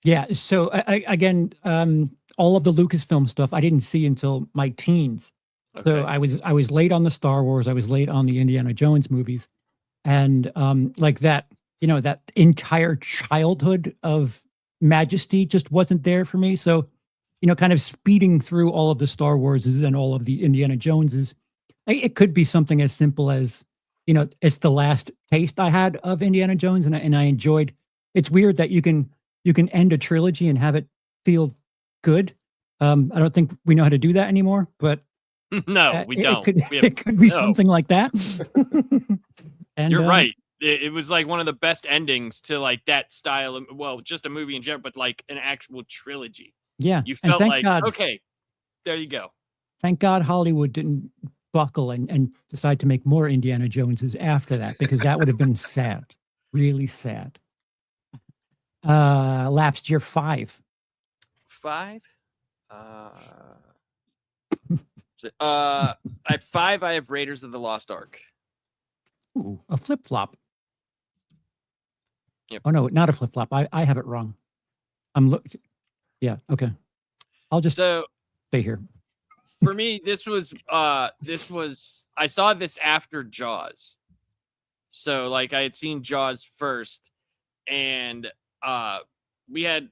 A: Yeah. So again, all of the Lucasfilm stuff I didn't see until my teens. So
B: Okay.
A: I was late on the Star Wars. I was late on the Indiana Jones movies, and like that, that entire childhood of majesty just wasn't there for me. So, kind of speeding through all of the Star Warses and all of the Indiana Joneses, it could be something as simple as, it's the last taste I had of Indiana Jones, and I enjoyed. It's weird that you can end a trilogy and have it feel good. I don't think we know how to do that anymore, but
B: No, we don't.
A: It could be something like that. And
B: You're right. It was like one of the best endings to like that style. Well, just a movie in general, but like an actual trilogy.
A: Yeah,
B: You
A: and
B: felt
A: thank
B: like,
A: God,
B: okay, there you go.
A: thank God Hollywood didn't buckle and decide to make more Indiana Joneses after that, because that would have been sad, really sad. Lapsed year 5.
B: 5. At 5, I have Raiders of the Lost Ark.
A: Ooh, a flip flop.
B: Yep.
A: Oh no, not a flip flop. I have it wrong. Yeah. Okay. I'll just
B: So
A: stay here.
B: for me, this was I saw this after Jaws. So like I had seen Jaws first, and we had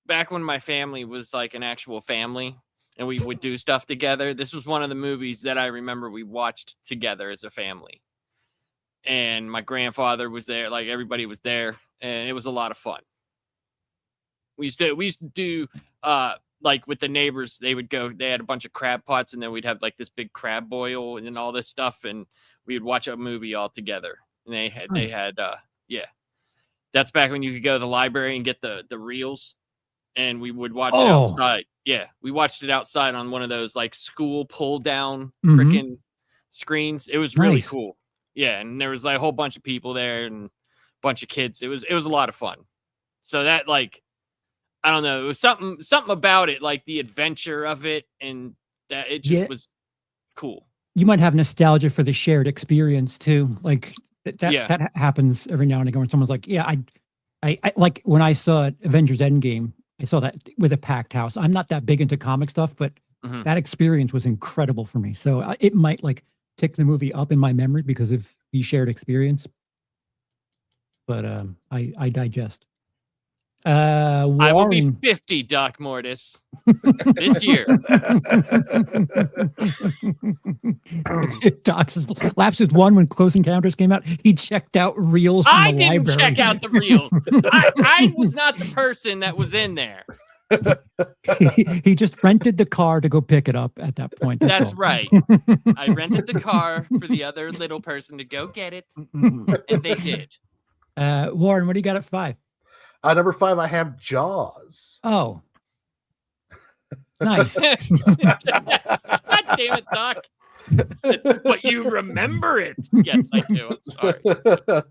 B: back when my family was like an actual family and we would do stuff together. This was one of the movies that I remember we watched together as a family. And my grandfather was there, like everybody was there, and it was a lot of fun. We used to do like with the neighbors, they had a bunch of crab pots, and then we'd have like this big crab boil and all this stuff, and we would watch a movie all together. And they had that's back when you could go to the library and get the reels, and we would watch it outside. Yeah, we watched it outside on one of those like school pull down freaking screens. It was really cool. Yeah, and there was like a whole bunch of people there and a bunch of kids. It was a lot of fun. So that like I don't know, it was something about it, like the adventure of it, and that it just was cool.
A: You might have nostalgia for the shared experience too. Like that happens every now and again when someone's like, yeah, I like when I saw Avengers Endgame, I saw that with a packed house. I'm not that big into comic stuff, but that experience was incredible for me. So it might like tick the movie up in my memory because of the shared experience. But I digest.
B: I will be 50, Doc Mortis, this year.
A: Doc laughs with 1 when Close Encounters came out. He checked out reels from the library.
B: Check out the reels. I was not the person that was in there.
A: He just rented the car to go pick it up at that point.
B: That's
A: all.
B: right. I rented the car for the other little person to go get it, and they did.
A: Warren, what do you got at 5?
C: Number 5, I have Jaws.
A: Oh, nice.
B: God damn it, Doc. But you remember it. Yes, I do. I'm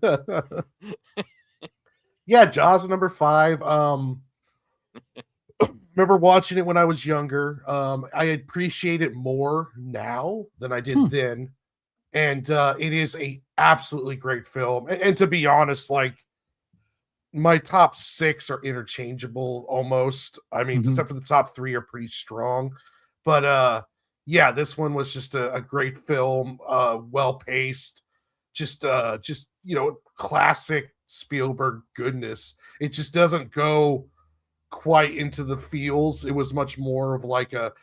B: sorry.
C: Yeah, Jaws number 5. Remember watching it when I was younger. I appreciate it more now than I did then. And it is a absolutely great film. And to be honest, like, my top 6 are interchangeable almost. I mean, except for the top 3 are pretty strong. But yeah, this one was just a great film, well paced, just classic Spielberg goodness. It just doesn't go quite into the feels. It was much more of like a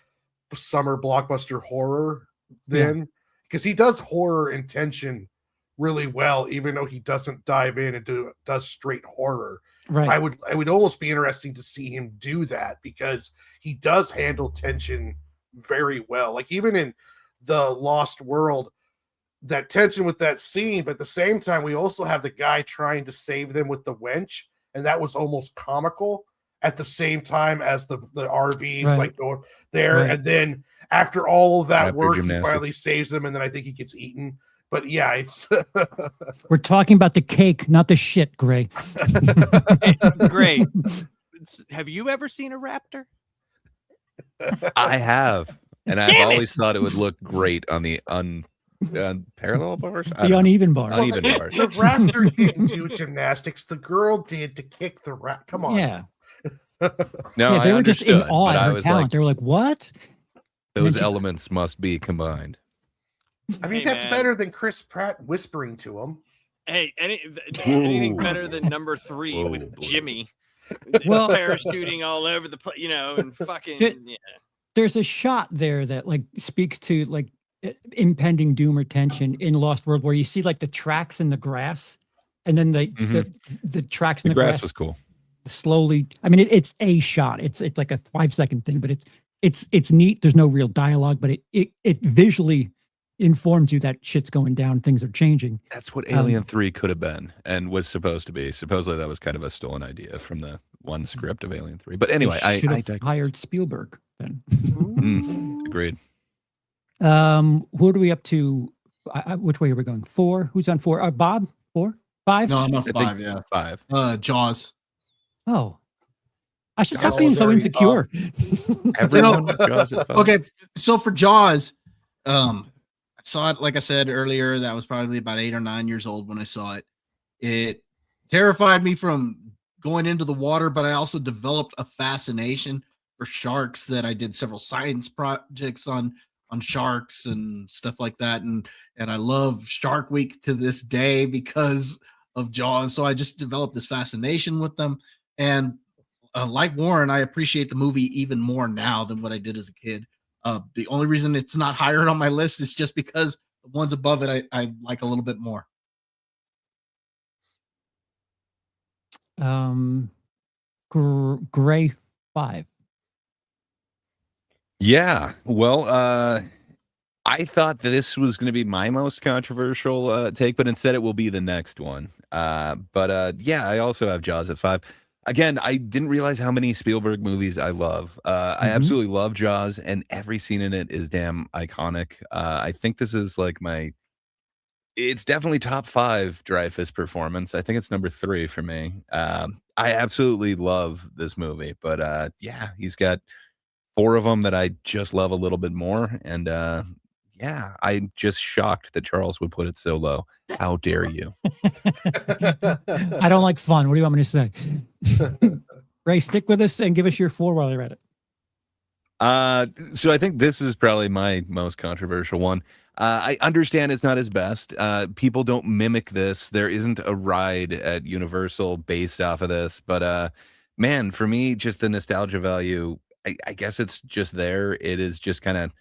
C: summer blockbuster horror then, because he does horror and tension really well, even though he doesn't dive in and does straight horror.
A: Right.
C: I would almost be interesting to see him do that, because he does handle tension very well. Like even in The Lost World, that tension with that scene, but at the same time, we also have the guy trying to save them with the wench, and that was almost comical at the same time as the RVs like going there. And then after all of that work, he finally saves them, and then I think he gets eaten. But yeah, it's
A: we're talking about the cake, not the shit, Gray.
B: Great. Have you ever seen a raptor?
E: I have, and I've always thought it would look great on the parallel bars,
A: the uneven bars.
E: Uneven bars.
C: The raptor didn't do gymnastics. The girl did to kick the rat. Come on.
A: Yeah.
E: No,
A: yeah, they
E: I
A: were just in
E: understood,
A: awe
E: but
A: at
E: I
A: her
E: was
A: talent.
E: like,
A: They were like, "What?"
E: those elements must be combined.
C: I mean, that's better than Chris Pratt whispering to him.
B: Hey, anything better than number 3 with Jimmy?
A: Well,
B: parachuting all over the place, and fucking.
A: There's a shot there that like speaks to like impending doom or tension in Lost World, where you see like the tracks in the grass, and then the tracks in the grass
E: was cool.
A: Slowly, I mean, it's a shot. It's like a 5-second thing, but it's neat. There's no real dialogue, but it visually informs you that shit's going down, things are changing.
E: That's what Alien 3 could have been and was supposed to be. Supposedly that was kind of a stolen idea from the one script of Alien 3. But anyway, I
A: hired Spielberg then.
E: Agreed.
A: Who are we up to? Which way are we going? 4? Who's on 4? Bob? 4? 5?
D: No, I'm on 5. Yeah,
E: 5.
D: Jaws.
A: Oh, I should stop being so insecure.
E: Everyone Jaws at 5.
D: Okay, so for Jaws, I saw it, like I said earlier, that was probably about 8 or 9 years old when I saw it. It terrified me from going into the water, but I also developed a fascination for sharks that I did several science projects on sharks and stuff like that. And I love Shark Week to this day because of Jaws. So I just developed this fascination with them. And like Warren, I appreciate the movie even more now than what I did as a kid. The only reason it's not higher on my list is just because the ones above it I like a little bit more.
A: Gray 5.
E: Yeah. Well, I thought this was going to be my most controversial take, but instead it will be the next one. Yeah, I also have Jaws at 5. Again, I didn't realize how many Spielberg movies I love. I absolutely love Jaws, and every scene in it is damn iconic. I think this is like it's definitely top 5 Dreyfuss performance. I think it's number 3 for me. I absolutely love this movie, but yeah, he's got 4 of them that I just love a little bit more. And yeah, I'm just shocked that Charles would put it so low. How dare you?
A: I don't like fun. What do you want me to say? Ray, stick with us and give us your 4 while you're at it.
E: So I think this is probably my most controversial one. I understand it's not his best. People don't mimic this. There isn't a ride at Universal based off of this. But man, for me, just the nostalgia value, I guess it's just there. It is just kind of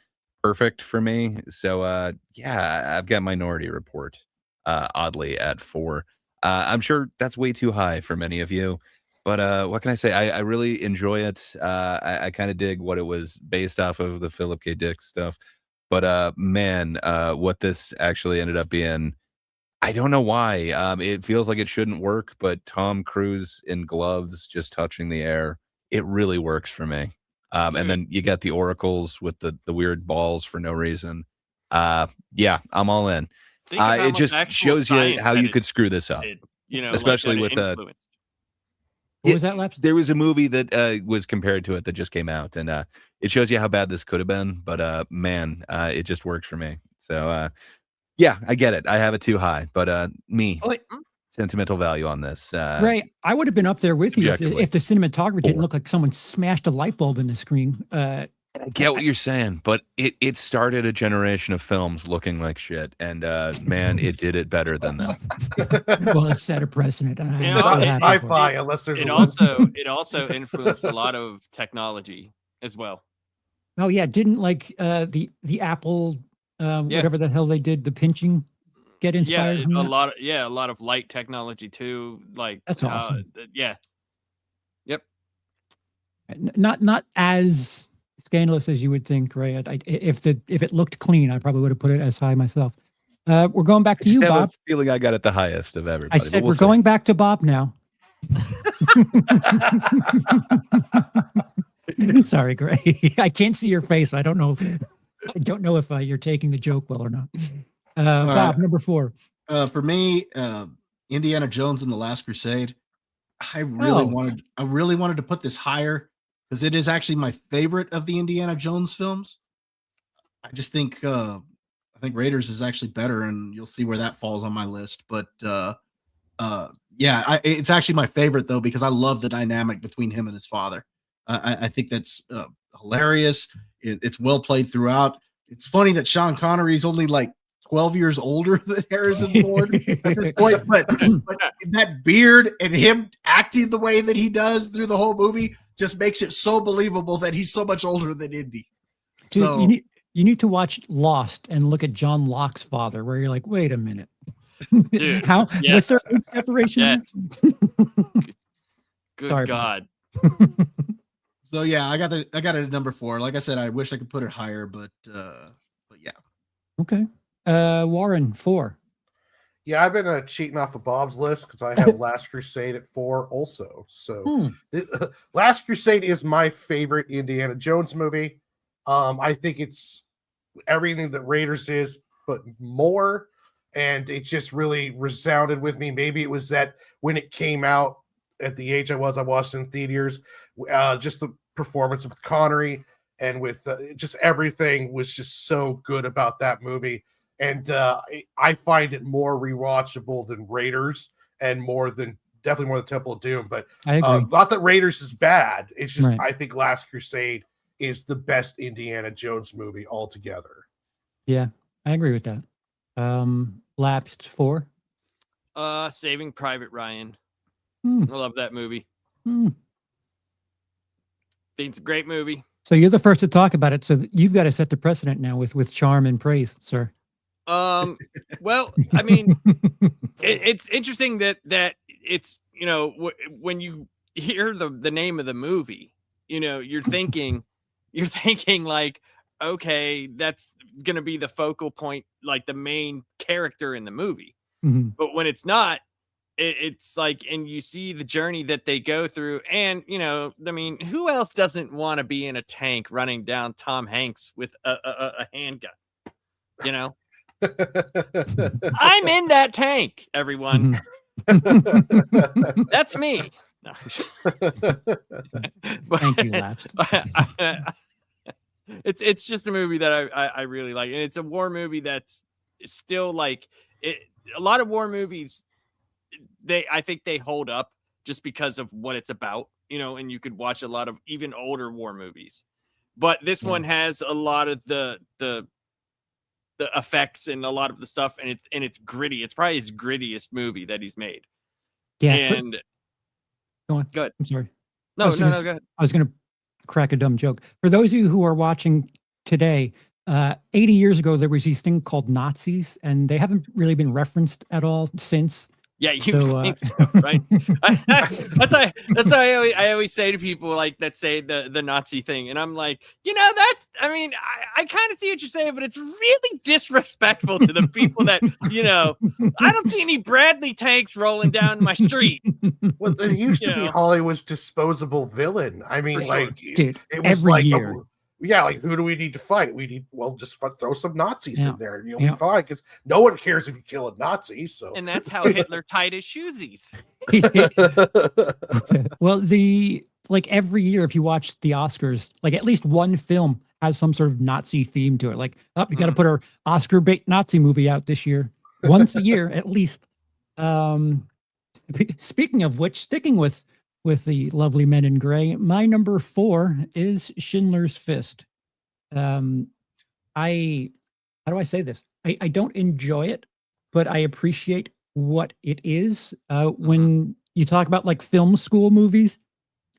E: perfect for me. So yeah, I've got Minority Report, oddly, at 4. I'm sure that's way too high for many of you. But what can I say? I really enjoy it. I kind of dig what it was based off of the Philip K. Dick stuff. But man, what this actually ended up being, I don't know why. It feels like it shouldn't work, but Tom Cruise in gloves just touching the air, it really works for me. And then you got the oracles with the weird balls for no reason. Yeah, I'm all in.
B: Think of how
E: It
B: much
E: just
B: actual
E: shows you
B: science
E: how
B: that
E: you
B: it
E: could screw this up.
B: did, you know,
E: Especially
B: like, that
E: with,
B: it influenced.
A: What was that, Laps?
E: There was a movie that was compared to it that just came out, and it shows you how bad this could have been. But man, it just works for me. So yeah, I get it. I have it too high, but me,
A: Oh, wait.
E: sentimental value on this.
A: Ray, I would have been up there with you
E: subjectively.
A: if the cinematography didn't
E: 4.
A: look like someone smashed a light bulb in the screen.
E: I get what you're saying, but it started a generation of films looking like shit, and man, it did it better than them.
A: Well, it set a precedent. And I'm
B: You
C: It's
B: know,
A: so
C: not
A: happy for it.
C: sci-fi unless there's
B: It
C: a
B: also influenced a lot of technology as well.
A: Oh yeah, didn't like the Apple whatever the hell they did, the pinching, get inspired from
B: a
A: that?
B: lot of light technology too. Like
A: That's awesome.
B: Yeah. Yep.
A: Not as scandalous as you would think, Ray. If it looked clean, I probably would have put it as high myself. We're going back
E: I
A: to
E: just
A: you,
E: have
A: Bob.
E: a feeling I got it the highest of everybody.
A: I
E: but
A: said
E: we'll
A: we're
E: see.
A: going back to Bob now. Sorry, Gray. I can't see your face. I don't know. I don't know if you're taking the joke well or not. Bob, number 4.
D: For me, Indiana Jones and the Last Crusade. I really wanted to put this higher because it is actually my favorite of the Indiana Jones films. I just think I think Raiders is actually better, and you'll see where that falls on my list. But yeah, it's actually my favorite though because I love the dynamic between him and his father. I think that's hilarious. It's well played throughout. It's funny that Sean Connery is only like 12 years older than Harrison Ford at this point, but that beard and him acting the way that he does through the whole movie just makes it so believable that he's so much older than Indy.
A: Dude,
D: So
A: you need to watch Lost and look at John Locke's father, where you're like, wait a minute.
B: Dude,
A: What's their age separation?
B: Yes. Good
A: Sorry,
B: God.
D: so yeah, I got it at number 4. Like I said, I wish I could put it higher, but yeah.
A: Okay. Warren, 4.
C: Yeah, I've been cheating off of Bob's list because I have Last Crusade at 4 also. So Last Crusade is my favorite Indiana Jones movie. I think it's everything that Raiders is, but more. And it just really resounded with me. Maybe it was that when it came out at the age I watched in theaters, just the performance with Connery and with just everything was just so good about that movie. And I find it more rewatchable than Raiders and definitely more than Temple of Doom. But
A: I agree.
C: not that Raiders is bad. It's just
A: Right.
C: I think Last Crusade is the best Indiana Jones movie altogether.
A: Yeah, I agree with that. Lapsed 4.
B: Saving Private Ryan.
A: Hmm.
B: I love that movie.
A: Hmm.
B: Think it's a great movie.
A: So you're the first to talk about it. So you've got to set the precedent now with charm and praise, sir.
B: Well, I mean, it's interesting that it's, you know, when you hear the name of the movie, you know, you're thinking like, okay, that's gonna be the focal point, like the main character in the movie.
A: Mhm.
B: But when it's not, it's like, and you see the journey that they go through, and you know, I mean, who else doesn't want to be in a tank running down Tom Hanks with a handgun? You know. I'm in that tank, everyone. That's me. No.
A: Thank you, Lapsed.
B: It's just a movie that I really like, and it's a war movie that's still like it. A lot of war movies, I think they hold up just because of what it's about, you know. And you could watch a lot of even older war movies, but this one has a lot of the effects and a lot of the stuff, and it's gritty. It's probably his grittiest movie that he's made.
A: Yeah.
B: And
A: Go on.
B: Go ahead.
A: I'm sorry.
B: no,
A: go ahead.
B: I
A: I was going to crack a dumb joke. For those of you who are watching today, 80 years ago, there was this thing called Nazis, and they haven't really been referenced at all since.
B: Yeah, you
A: So,
B: think so, right? That's why I always say to people like that say the Nazi thing, and I'm like, that's. I mean, I kind of see what you're saying, but it's really disrespectful to the people that I don't see any Bradley tanks rolling down my street.
C: Well, it used to be
B: know.
C: Hollywood's disposable villain. I mean,
B: For sure.
C: like,
A: Dude,
C: it was
A: every
C: like,
A: year.
C: yeah, like who do we need to fight? We need just throw some Nazis
A: Yeah.
C: in there, and you'll
A: Yeah.
C: be fine because no one cares if you kill a Nazi. So,
B: And that's how Hitler tied his shoesies.
A: Well, every year, if you watch the Oscars, like at least one film has some sort of Nazi theme to it. Like, we got to put our Oscar bait Nazi movie out this year, once a year at least. Speaking of which, sticking with the lovely men in gray, my number 4 is Schindler's Fist. How do I say this? I don't enjoy it, but I appreciate what it is. When you talk about like film school movies,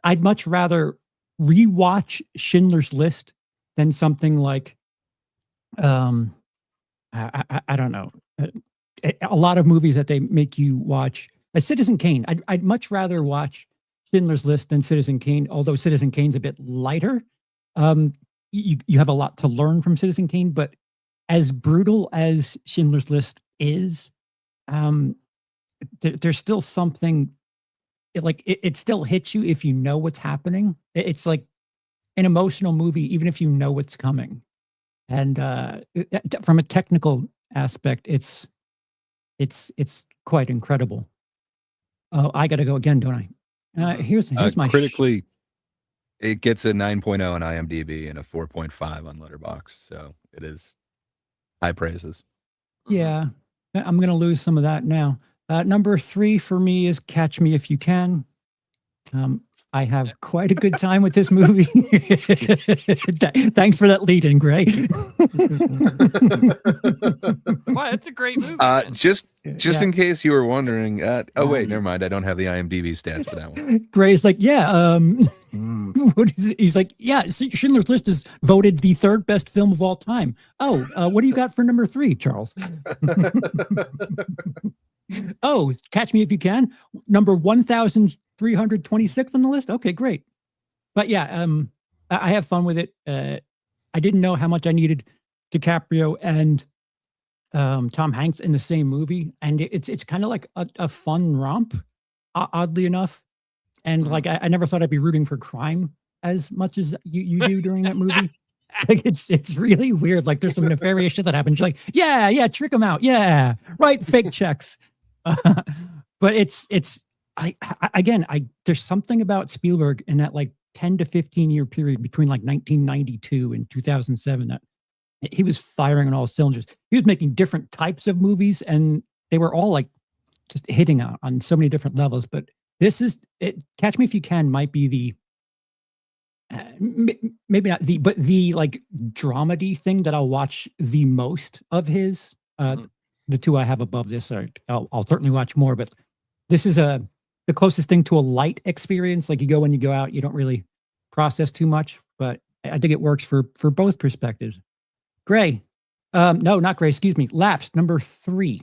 A: I'd much rather rewatch Schindler's List than something like, I don't know, a lot of movies that they make you watch. Citizen Kane. I'd much rather watch Schindler's List than Citizen Kane, although Citizen Kane's a bit lighter. You have a lot to learn from Citizen Kane, but as brutal as Schindler's List is, there's still something. It still hits you if you know what's happening. It's like an emotional movie, even if you know what's coming. And from a technical aspect, it's quite incredible. Oh, I got to go again, don't I? Here's my
E: critically. It gets a 9.0 on IMDb and a 4.5 on Letterboxd, so it is high praises.
A: Yeah, I'm going to lose some of that now. Number 3 for me is Catch Me If You Can. I have quite a good time with this movie. Thanks for that lead in, Gray.
B: Wow, that's a great movie. Man.
E: Just in case you were wondering. Wait, never mind. I don't have the IMDb stats for that one.
A: Gray's like, yeah. What is it? He's like, yeah. Schindler's List is voted the 3rd best film of all time. Oh, what do you got for number 3, Charles? Oh, Catch Me If You Can, number 1,326 on the list. Okay, great. But yeah, I have fun with it. I didn't know how much I needed DiCaprio and Tom Hanks in the same movie, and it's kind of like a fun romp, oddly enough. And like I never thought I'd be rooting for crime as much as you do during that movie. Like it's really weird. Like there's some nefarious shit that happens. You're like, yeah, trick them out. Yeah, write fake checks. But there's something about Spielberg in that like 10 to 15 year period between like 1992 and 2007 that he was firing on all cylinders. He was making different types of movies and they were all like just hitting on so many different levels. But this is it. Catch Me If You Can might be the maybe not but the like dramedy thing that I'll watch the most of his. The 2 I have above this I'll certainly watch more, but this is the closest thing to a light experience. Like when you go out, you don't really process too much, but I think it works for both perspectives. Gray. No, not Gray, excuse me. Lapsed, number 3.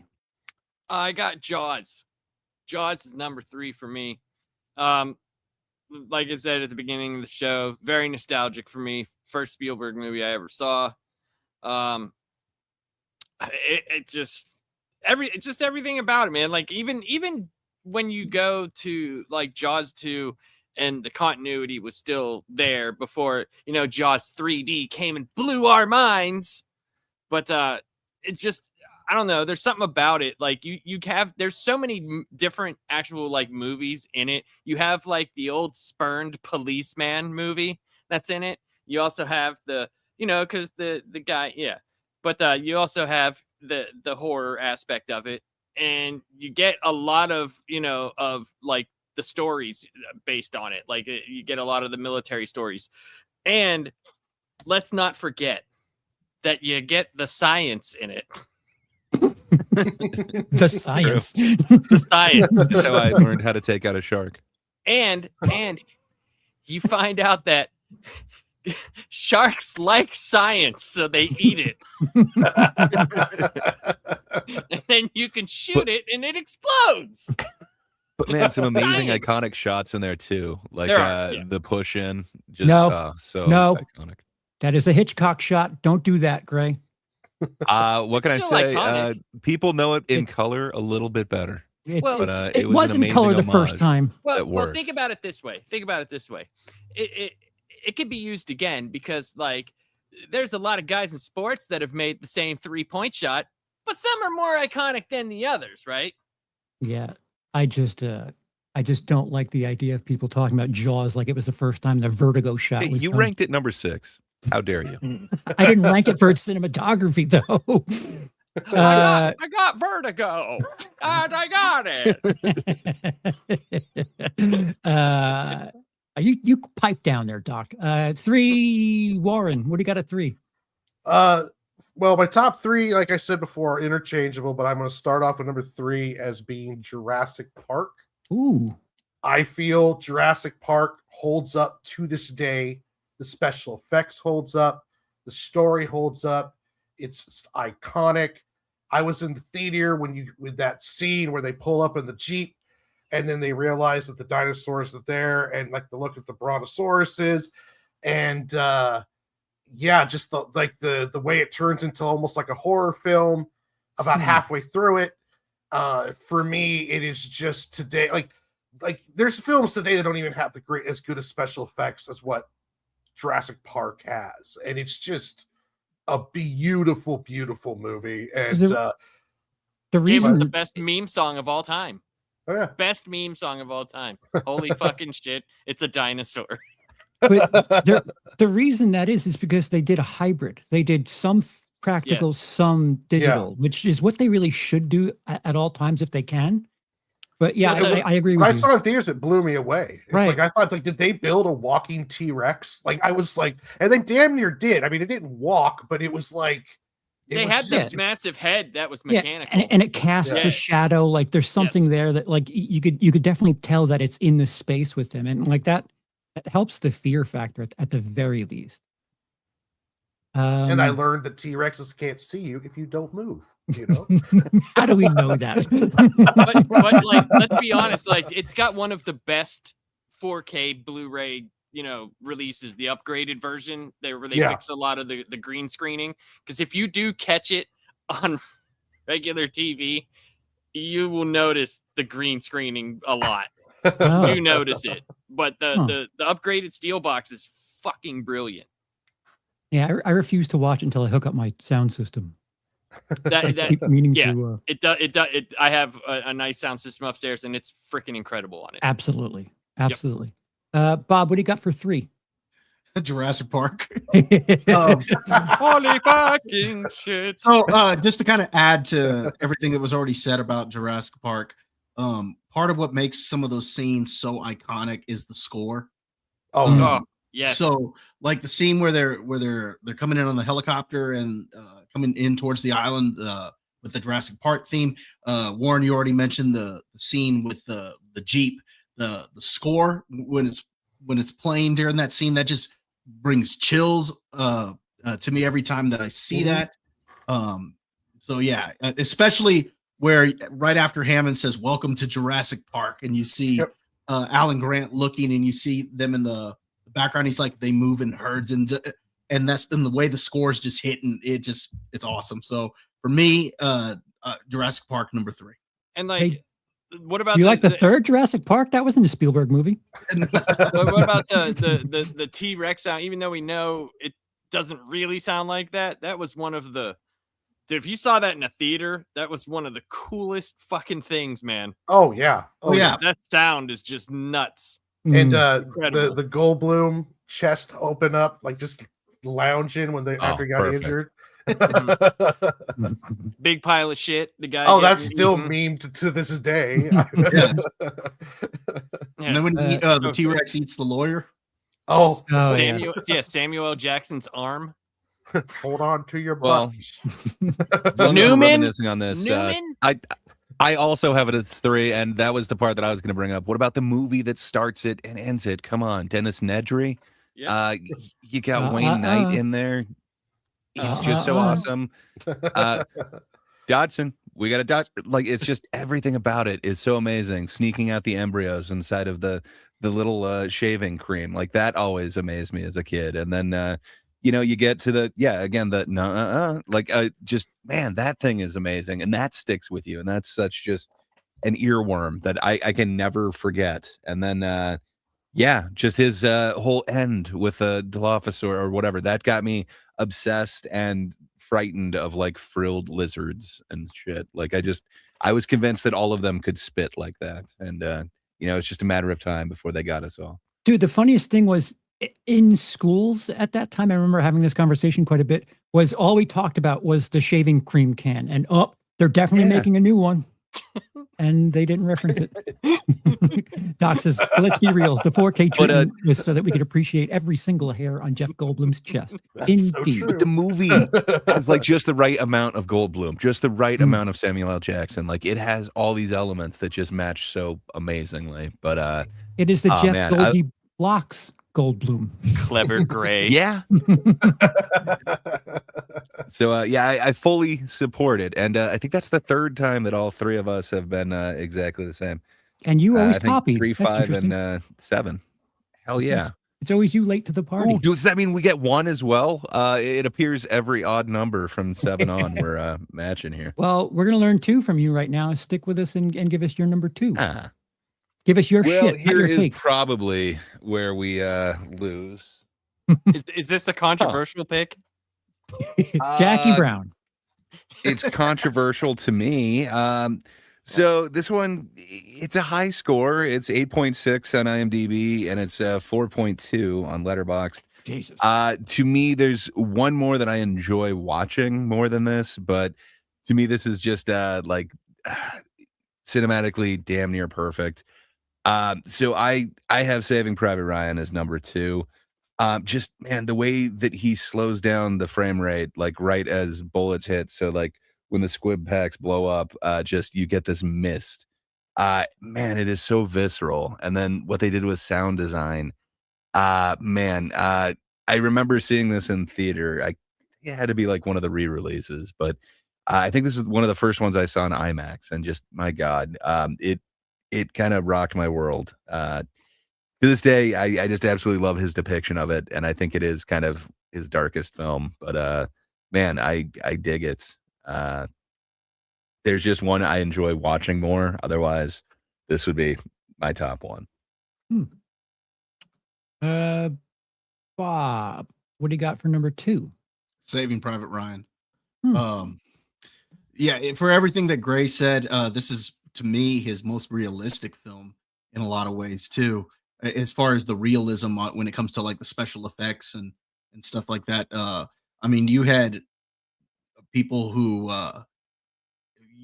B: I got Jaws. Jaws is number 3 for me. Like I said at the beginning of the show, very nostalgic for me. First Spielberg movie I ever saw. It's just everything about it, man. Like even when you go to like Jaws 2 and the continuity was still there before, Jaws 3D came and blew our minds. But it just, I don't know. There's something about it. Like there's so many different actual like movies in it. You have like the old Spurned Policeman movie that's in it. You also have because the guy, yeah. But you also have the horror aspect of it, and you get a lot of of like the stories based on it. Like you get a lot of the military stories, and let's not forget that you get the science in it.
A: The science.
B: The science.
E: That's how I learned how to take out a shark.
B: And you find out that sharks like science, so they eat it. and then you can shoot it and it explodes.
E: But man, some amazing
B: Science.
E: iconic shots in there too, like
B: There are, yeah.
E: the push in. Just
A: No.
E: so
A: No.
E: iconic.
A: That is a Hitchcock shot. Don't do that, Gray.
E: What can I
B: Still
E: say?
B: iconic.
E: People know it in color a little bit better.
B: Well,
E: But
A: It
E: was
A: was
E: an
A: in color the
E: amazing
A: first
E: homage.
A: time.
B: Well,
E: that works.
B: think about it this way. It could be used again because like there's a lot of guys in sports that have made the same 3-point shot, but some are more iconic than the others, right?
A: Yeah. I just don't like the idea of people talking about Jaws like it was the first time the Vertigo shot
E: Hey,
A: was
E: you
A: done.
E: ranked it number 6. How dare you?
A: I didn't rank it for its cinematography though.
B: I got vertigo and I got it.
A: You pipe down there, Doc. 3, Warren. What do you got at 3?
C: Well, my top 3, like I said before, are interchangeable, but I'm going to start off with number 3 as being Jurassic Park.
A: Ooh.
C: I feel Jurassic Park holds up to this day. The special effects holds up. The story holds up. It's iconic. I was in the theater with that scene where they pull up in the Jeep and then they realize that the dinosaurs are there and like the look at the brontosauruses and just the way it turns into almost like a horror film about halfway through it. For me, it is just today like there's films today that don't even have as good as special effects as what Jurassic Park has, and it's just a beautiful, beautiful movie. And
A: the
B: Gave us
A: reason
B: the best meme song of all time.
C: oh yeah,
B: Best meme song of all time. Holy fucking shit! It's a dinosaur.
A: but the reason that is because they did a hybrid. They did some practical, some digital, which is what they really should do at all times if they can. But yeah, I agree with
C: when
A: you.
C: I saw it in theaters, it blew me away. It's
A: Right.
C: like I thought, like, did they build a walking T-Rex? Like I was like, and they damn near did. I mean, it didn't walk, but it was like
B: They had this massive head that was
A: Yeah,
B: mechanical.
A: and it casts a shadow. Like there's something there that like you could definitely tell that it's in the space with him, and like that helps the fear factor at the very least.
C: And I learned that T-Rexes can't see you if you don't move. You know,
A: how do we know that?
B: but like, let's be honest, like it's got one of the best 4K Blu-ray, releases, the upgraded version where they fix a lot of the green screening. Because if you do catch it on regular TV, you will notice the green screening a lot.
A: Oh.
B: Do notice it, but the upgraded steel box is fucking brilliant.
A: Yeah, I refuse to watch until I hook up my sound system. I keep meaning to.
B: I have a nice sound system upstairs, and it's freaking incredible on it.
A: Absolutely. Bob, what do you got for 3?
D: Jurassic Park.
B: Holy fucking shit!
D: So, just to kind of add to everything that was already said about Jurassic Park, part of what makes some of those scenes so iconic is the score.
B: Yes.
D: So, like the scene where they're coming in on the helicopter and coming in towards the island with the Jurassic Park theme. Warren, you already mentioned the scene with the Jeep. The score when it's playing during that scene, that just brings chills to me every time that I see that. So yeah, especially where right after Hammond says "Welcome to Jurassic Park" and you see Alan Grant looking and you see them in the background. He's like, they move in herds, and that's in the way the scores just hit, and it's awesome. So for me, Jurassic Park number 3.
B: And like,
A: Hey,
B: what about
A: you like the third Jurassic Park? That wasn't a Spielberg movie.
B: what about the T-Rex sound? Even though we know it doesn't really sound like that, that was one of the. Dude, if you saw that in a theater, that was one of the coolest fucking things, man.
C: Oh yeah.
B: That sound is just nuts.
C: And
B: Incredible.
C: the Goldblum chest open up, like just lounging when they after he got
E: perfect.
C: injured.
B: Big pile of shit. The guy.
C: Oh, that's still memed to this day.
D: And then when the T-Rex eats the lawyer.
B: Samuel L. Jackson's arm.
C: Hold on to your
E: Well,
C: butts.
E: reminiscing on this.
B: Newman?
E: I also have it at 3, and that was the part that I was going to bring up. What about the movie that starts it and ends it? Come on, Dennis Nedry.
B: Yeah.
E: You got Wayne Knight in there. He's just so awesome. Dodson, We got a doctor. Like, it's just everything about it is so amazing. Sneaking out the embryos inside of the little shaving cream, like that always amazed me as a kid. And then you get to the again the just man, that thing is amazing, and that sticks with you, and that's such just an earworm that I can never forget. And then just his whole end with Dilophosaurus or whatever, that got me obsessed and frightened of like frilled lizards and shit. Like I was convinced that all of them could spit like that. And it's just a matter of time before they got us all.
A: Dude, the funniest thing was in schools at that time, I remember having this conversation quite a bit, was all we talked about was the shaving cream can. And they're definitely making a new one. And they didn't reference it. Doc says, let's be real. The 4K treatment was so that we could appreciate every single hair on Jeff Goldblum's chest. Indeed.
C: So
E: But the movie has like just the right amount of Goldblum, just the right amount of Samuel L. Jackson. Like it has all these elements that just match so amazingly. But
A: it is the Jeff Goldie blocks Goldblum.
B: Clever gray.
E: Yeah. So I fully support it, and I think that's the third time that all three of us have been exactly the same.
A: And you always
E: I think
A: copy
E: 3, 5, and 7. Hell yeah!
A: It's always you late to the party.
E: Ooh, does that mean we get 1 as well? It appears every odd number from 7 on we're matching here.
A: Well, we're gonna learn 2 from you right now. Stick with us and give us your number 2. Give us your shit. Not
E: Here
A: your
E: is
A: cake.
E: probably where we lose.
B: Is this a controversial pick?
A: Jackie Brown.
E: It's controversial to me. So this one, it's a high score. It's 8.6 on IMDb, and it's 4.2 on Letterboxd.
A: Jesus.
E: To me, there's one more that I enjoy watching more than this, but to me, this is just cinematically damn near perfect. So I have Saving Private Ryan as number 2. Just man, the way that he slows down the frame rate, like right as bullets hit. So like when the squib packs blow up, just you get this mist. Man, it is so visceral. And then what they did with sound design, I remember seeing this in theater. It had to be like one of the re-releases, but I think this is one of the first ones I saw in IMAX, and just my God, it kind of rocked my world. To this day, I just absolutely love his depiction of it, and I think it is kind of his darkest film. But man, I dig it. There's just one I enjoy watching more. Otherwise, this would be my top one.
A: Bob, what do you got for number 2?
D: Saving Private Ryan. For everything that Gray said, this is to me his most realistic film in a lot of ways too, as far as the realism when it comes to like the special effects and stuff like that. I mean, you had people who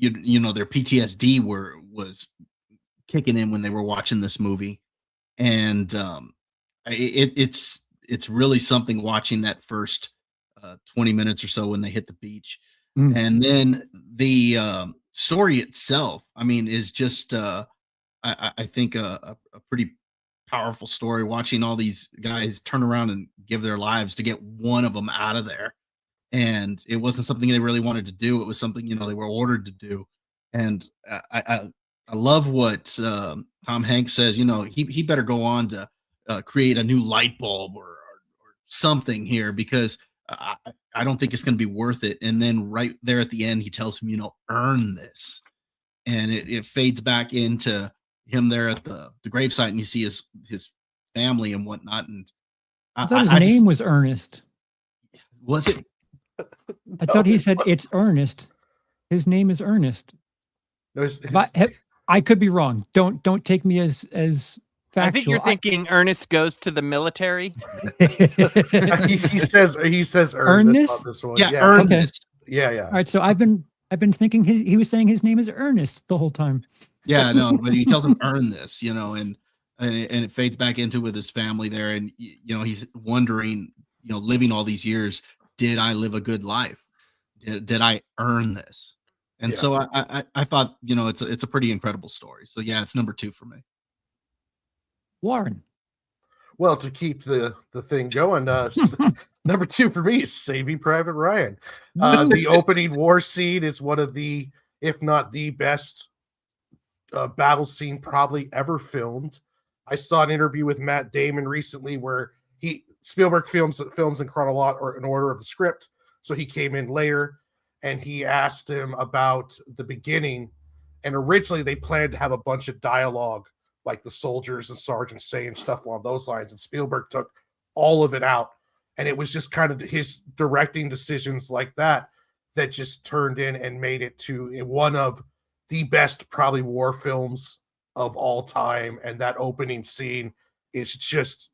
D: their PTSD was kicking in when they were watching this movie, and it's really something watching that first 20 minutes or so when they hit the beach. And then the story itself, I mean, is just I think a pretty powerful story, watching all these guys turn around and give their lives to get one of them out of there. And it wasn't something they really wanted to do. It was something, they were ordered to do. And I love what Tom Hanks says, he better go on to create a new light bulb or something here, because I don't think it's going to be worth it. And then right there at the end, he tells him, earn this. And it fades back into him there at the gravesite, and you see his family and whatnot. And
A: I thought his name was Ernest.
D: Was it?
A: I thought he said it's Ernest. His name is Ernest.
C: No,
A: I could be wrong. Don't take me as factual.
B: I think you're thinking Ernest goes to the military.
C: he says Ernest on this one.
D: Yeah, Ernest.
A: Okay.
C: Yeah.
A: All right, so I've been thinking he was saying his name is Ernest the whole time.
D: Yeah, no, but he tells him earn this, and it fades back into with his family there, and he's wondering, living all these years, did I live a good life? Did I earn this? And so I thought, it's a pretty incredible story. So yeah, it's number 2 for me.
A: Warren.
C: Well, to keep the thing going, number 2 for me is Saving Private Ryan. The opening war scene is one of the, if not the best battle scene probably ever filmed. I saw an interview with Matt Damon recently where Spielberg films in or in order of the script, so he came in later, and he asked him about the beginning. And originally they planned to have a bunch of dialogue, like the soldiers and sergeants saying stuff along those lines, and Spielberg took all of it out. And it was just kind of his directing decisions like that just turned in and made it to one of the best probably war films of all time. And that opening scene is just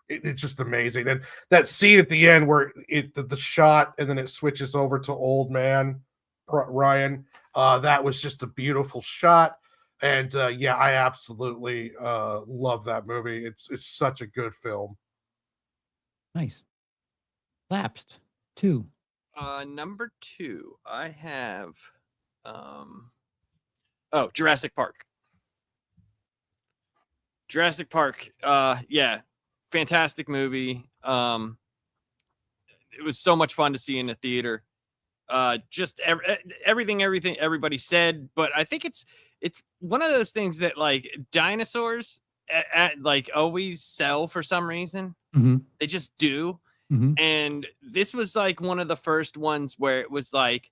C: it's just amazing. And that scene at the end where the shot and then it switches over to old man Ryan, that was just a beautiful shot. And yeah, I absolutely love that movie. It's such a good film.
A: Nice. Lapsed 2.
B: Number 2, I have Jurassic Park. Jurassic Park, yeah, fantastic movie. It was so much fun to see in the theater. Just everything everybody said, but I think it's one of those things that like dinosaurs like always sell for some reason.
A: Mm-hmm.
B: They just do.
A: Mm-hmm.
B: And this was like one of the first ones where it was like,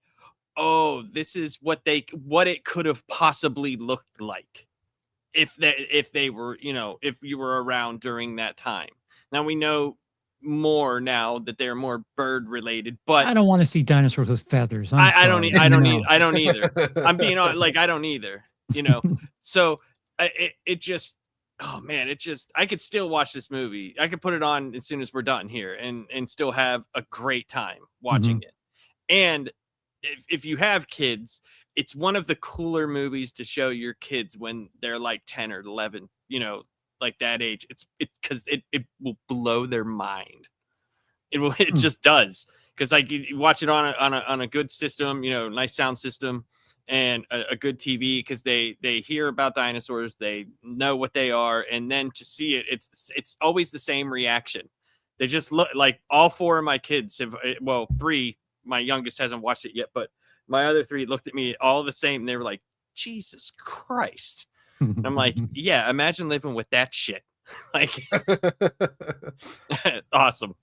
B: oh, this is what it could have possibly looked like if they were, if you were around during that time. Now we know more now that they're more bird related, but
A: I don't want to see dinosaurs with feathers.
B: I don't either. I'm being like, I don't either, so it just, oh man, I could still watch this movie. I could put it on as soon as we're done here and still have a great time watching it. And if you have kids, it's one of the cooler movies to show your kids when they're like 10 or 11, like that age. It's because it will blow their mind. It just does. Because like you watch it on a good system, nice sound system, and a good TV, because they hear about dinosaurs, they know what they are, and then to see it, it's always the same reaction. They just look like all 4 of my kids have, well, 3. My youngest hasn't watched it yet, but my other 3 looked at me all the same, and they were like, "Jesus Christ!" And I'm like, "Yeah, imagine living with that shit." Like, awesome.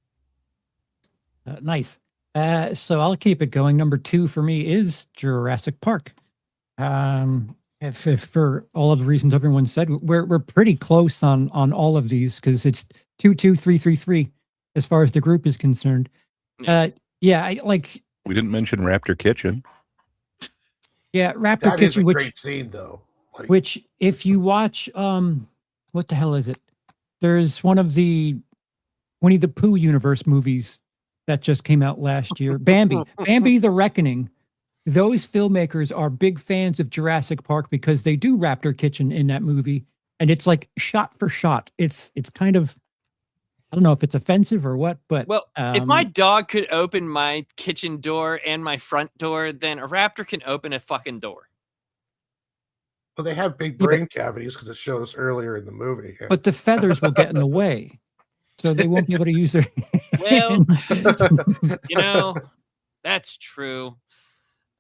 A: Nice. So I'll keep it going. Number 2 for me is Jurassic Park. If for all of the reasons everyone said, we're pretty close on all of these, because it's 2-2-3-3-3 as far as the group is concerned. Yeah, I like.
E: We didn't mention Raptor Kitchen.
A: Yeah, Raptor
C: That is
A: Kitchen,
C: a
A: which
C: great scene though. Like,
A: which if you watch, what the hell is it? There's one of the Winnie the Pooh universe movies that just came out last year. Bambi the Reckoning. Those filmmakers are big fans of Jurassic Park because they do Raptor Kitchen in that movie, and it's like shot for shot. It's kind of, I don't know if it's offensive or what, but
B: well, if my dog could open my kitchen door and my front door, then a raptor can open a fucking door.
C: Well, they have big brain cavities because it showed us earlier in the movie.
A: But the feathers will get in the way, so they won't be able to use their
B: Well,
A: hands.
B: That's true.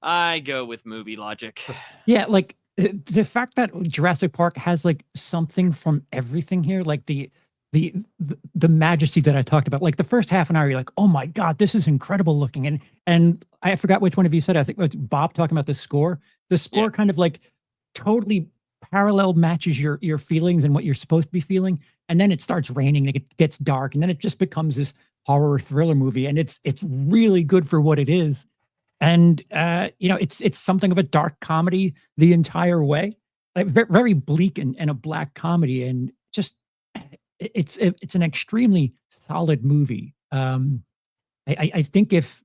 B: I go with movie logic.
A: Yeah, like the fact that Jurassic Park has like something from everything here, like the majesty that I talked about. Like the first half an hour, you're like, oh my God, this is incredible looking. And I forgot which one of you said it. I think it was Bob talking about the score. The score kind of like totally parallel matches your feelings and what you're supposed to be feeling. And then it starts raining and it gets dark. And then it just becomes this horror thriller movie. And it's really good for what it is. And it's something of a dark comedy the entire way, like very bleak and a black comedy, and just it's an extremely solid movie. I think if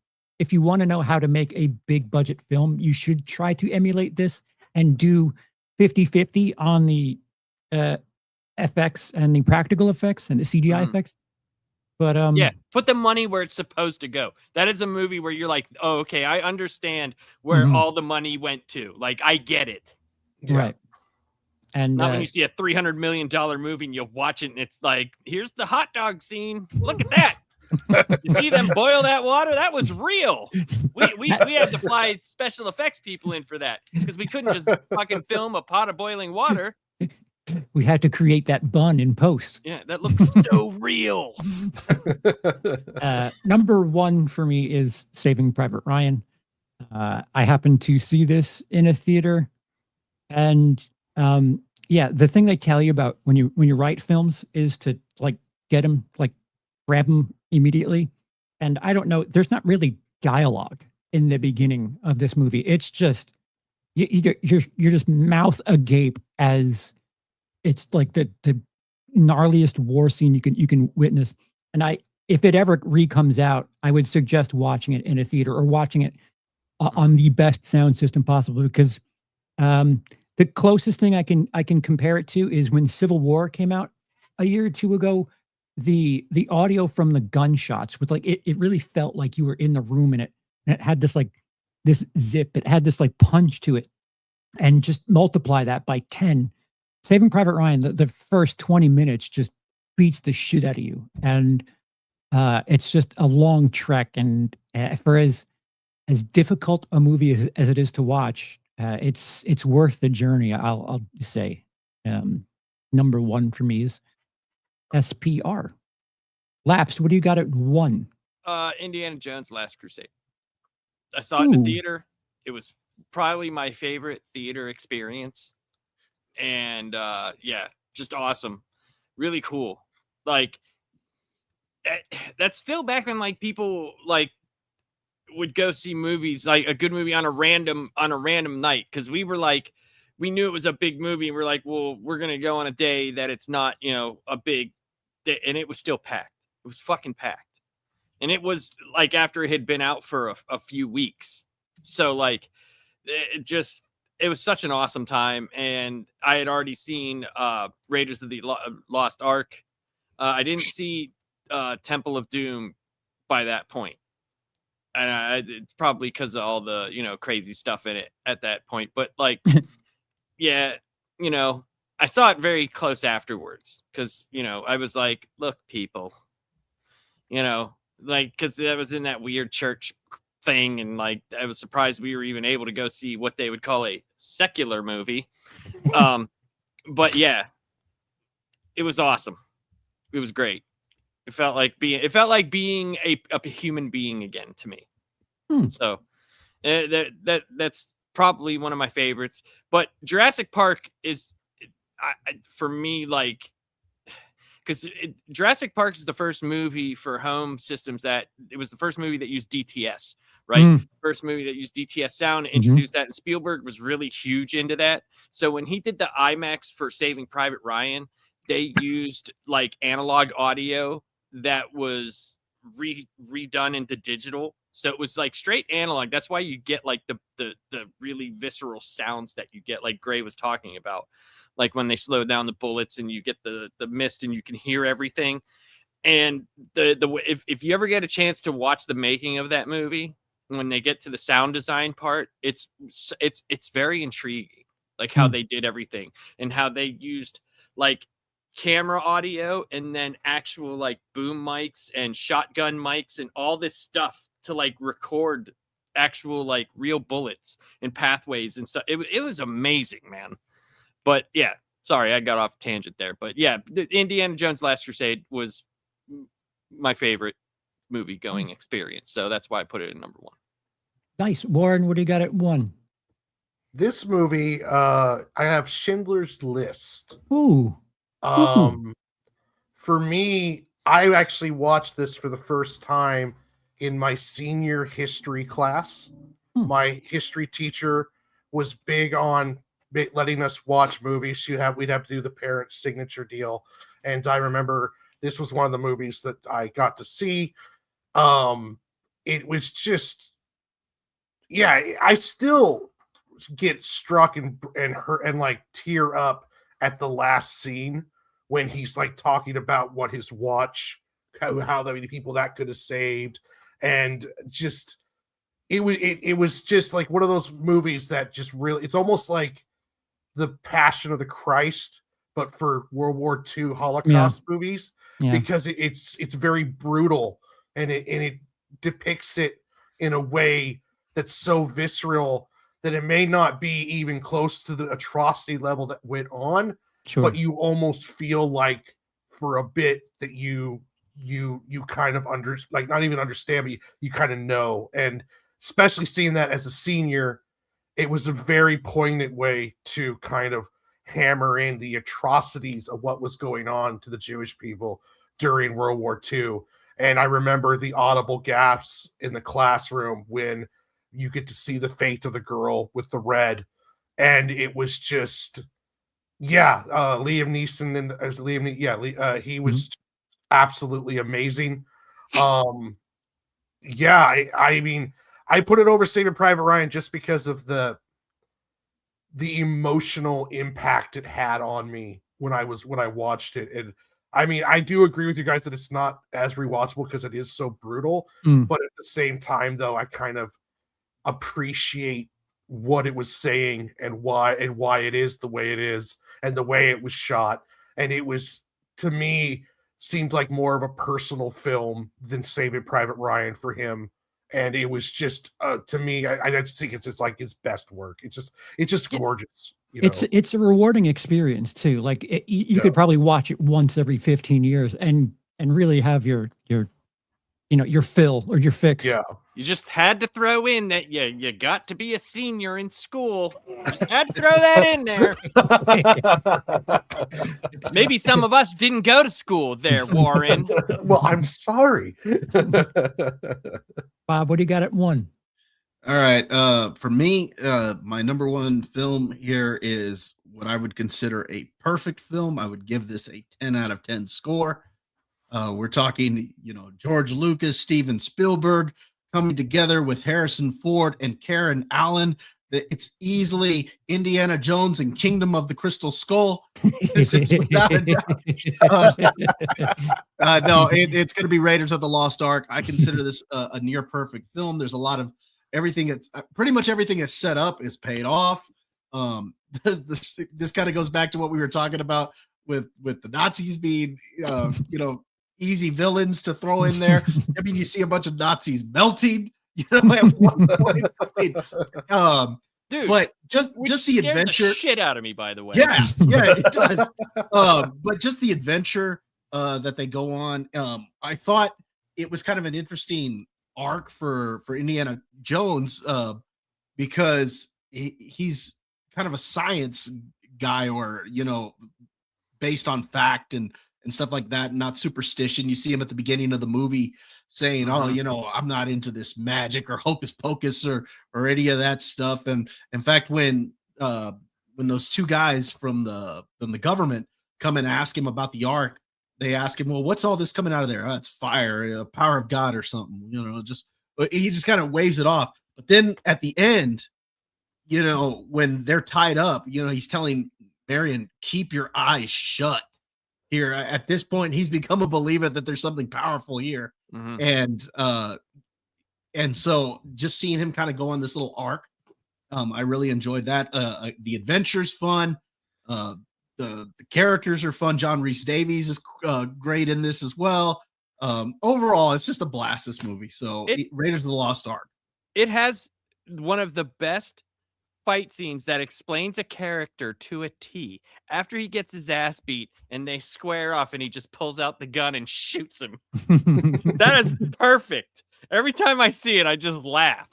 A: you want to know how to make a big budget film, you should try to emulate this and do 50-50 on the FX and the practical effects and the CGI effects. But
B: put the money where it's supposed to go. That is a movie where you're like, oh, okay, I understand where all the money went to. Like, I get it.
C: Yeah.
A: Right. And
B: not when you see a $300 million movie and you watch it and it's like, here's the hot dog scene. Look at that. You see them boil that water? That was real. We had to fly special effects people in for that because we couldn't just fucking film a pot of boiling water.
A: We had to create that bun in post.
B: Yeah, that looks so real.
A: Number one for me is Saving Private Ryan. I happened to see this in a theater, and yeah, the thing they tell you about when you write films is to like get them, like grab them immediately. And I don't know, there's not really dialogue in the beginning of this movie. It's just you're just mouth agape as it's like the gnarliest war scene you can witness. And if it ever comes out, I would suggest watching it in a theater or watching it on the best sound system possible, because the closest thing I can compare it to is when Civil War came out a year or two ago. The audio from the gunshots was like it really felt like you were in the room in it, and it had this zip. It had this like punch to it, and just multiply that by 10. Saving Private Ryan, the first 20 minutes just beats the shit out of you, and it's just a long trek. And for as difficult a movie as it is to watch, it's worth the journey. I'll say. Number one for me is SPR. Lapsed, what do you got at one?
B: Indiana Jones Last Crusade. I saw it in the theater. It was probably my favorite theater experience. And yeah, just awesome. Really cool. Like that's still back when like people like would go see movies, like a good movie on a random night, because we were like, we knew it was a big movie, and we're like, well, we're gonna go on a day that it's not, you know, a big day, and it was still packed. It was fucking packed, and it was like after it had been out for a few weeks, so like it was such an awesome time. And I had already seen Raiders of the Lost Ark. I didn't see Temple of Doom by that point. And it's probably because of all the, you know, crazy stuff in it at that point. But like, yeah, you know, I saw it very close afterwards because, you know, I was like, look, people, you know, like, because I was in that weird church thing, and like I was surprised we were even able to go see what they would call a secular movie. But yeah, it was awesome. It was great. It felt like being a human being again to me. So that's probably one of my favorites. But Jurassic Park is for me, like, because Jurassic Park is the first movie for home systems it was the first movie that used DTS, right? First movie that used DTS sound, introduced that, and Spielberg was really huge into that. So when he did the IMAX for Saving Private Ryan, they used like analog audio that was redone into digital. So it was like straight analog. That's why you get like the really visceral sounds that you get, like Gray was talking about, like when they slow down the bullets and you get the mist and you can hear everything. And if you ever get a chance to watch the making of that movie, when they get to the sound design part, it's very intriguing, like how they did everything and how they used like camera audio and then actual like boom mics and shotgun mics and all this stuff to like record actual like real bullets and pathways and stuff. It was amazing, man. But yeah, sorry, I got off tangent there. But yeah, the Indiana Jones Last Crusade was my favorite movie going experience. So that's why I put it in number one.
A: Nice. Warren, what do you got at one?
C: This movie, I have Schindler's List.
A: Ooh.
C: For me, I actually watched this for the first time in my senior history class. My history teacher was big on letting us watch movies. We'd have to do the parent signature deal. And I remember this was one of the movies that I got to see. It was just, yeah, I still get struck and hurt and like tear up at the last scene when he's like talking about what his watch, how many people that could have saved. And just, it was just like one of those movies that just really, it's almost like the Passion of the Christ, but for World War II Holocaust movies, because it's very brutal and it depicts it in a way that's so visceral that it may not be even close to the atrocity level that went on,
A: Sure.
C: but you almost feel like for a bit that you kind of not even understand, but you kind of know. And especially seeing that as a senior, it was a very poignant way to kind of hammer in the atrocities of what was going on to the Jewish people during World War II. And I remember the audible gasps in the classroom when you get to see the fate of the girl with the red. And it was just, Liam Neeson as Liam, he was absolutely amazing. I mean, I put it over Saving Private Ryan just because of the emotional impact it had on me when I watched it. And I mean, I do agree with you guys that it's not as rewatchable because it is so brutal. But at the same time, though, I kind of appreciate what it was saying and why it is the way it is and the way it was shot. And it was, to me, seemed like more of a personal film than Saving Private Ryan for him. And it was just, to me, I just think it's like his best work. It's just gorgeous. You know?
A: It's a rewarding experience too. Like you could probably watch it once every 15 years and really have your fill or your fix.
C: Yeah.
B: You just had to throw in that you got to be a senior in school. Just had to throw that in there. Maybe some of us didn't go to school there, Warren.
C: Well, I'm sorry.
A: Bob, what do you got at 1?
D: All right. For me, my number 1 film here is what I would consider a perfect film. I would give this a 10 out of 10 score. We're talking, George Lucas, Steven Spielberg coming together with Harrison Ford and Karen Allen. It's easily Indiana Jones and Kingdom of the Crystal Skull. It's without a doubt. No, it's going to be Raiders of the Lost Ark. I consider this a near perfect film. There's a lot of everything. It's pretty much everything is set up is paid off. This kind of goes back to what we were talking about with the Nazis being, easy villains to throw in there. I mean, you see a bunch of Nazis melting, at one point.
B: Dude,
D: but just the adventure,
B: the shit out of me, by the way.
D: Yeah, it does. But just the adventure that they go on. I thought it was kind of an interesting arc for Indiana Jones because he's kind of a science guy, or based on fact and stuff like that, not superstition. You see him at the beginning of the movie saying, I'm not into this magic or hocus pocus or any of that stuff. And in fact, when those 2 guys from the government come and ask him about the ark, they ask him, well, what's all this coming out of there? Oh, it's fire, power of God or something, he just kind of waves it off. But then at the end, when they're tied up, he's telling Marion, keep your eyes shut. Here at this point, he's become a believer that there's something powerful here. And so just seeing him kind of go on this little arc, I really enjoyed that. The adventure's fun. The characters are fun. John Rhys Davies is great in this as well. Overall, it's just a blast, this movie. So Raiders of the Lost Ark.
B: It has one of the best fight scenes that explains a character to a T. After he gets his ass beat and they square off and he just pulls out the gun and shoots him. That is perfect. Every time I see it, I just laugh.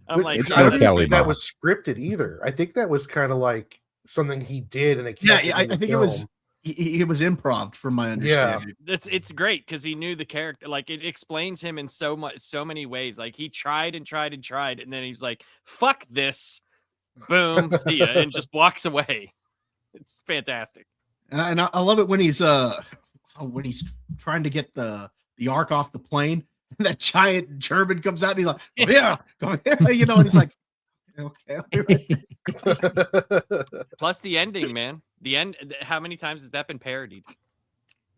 B: I'm like,
E: it's
C: I
E: no
C: don't
E: Kelly
C: think that
E: Bob.
C: was scripted either. I think that was kind of like something he did, and
D: I think it was improv, from my understanding.
B: It's great because he knew the character. Like, it explains him in so many ways. Like, he tried and tried and tried, and then he's like, "Fuck this." Boom, see ya, and just walks away. It's fantastic.
D: And I love it when he's trying to get the ark off the plane, and that giant German comes out and he's like, oh, yeah, come here, and he's like, okay.
B: Plus the ending, man. The end. How many times has that been parodied?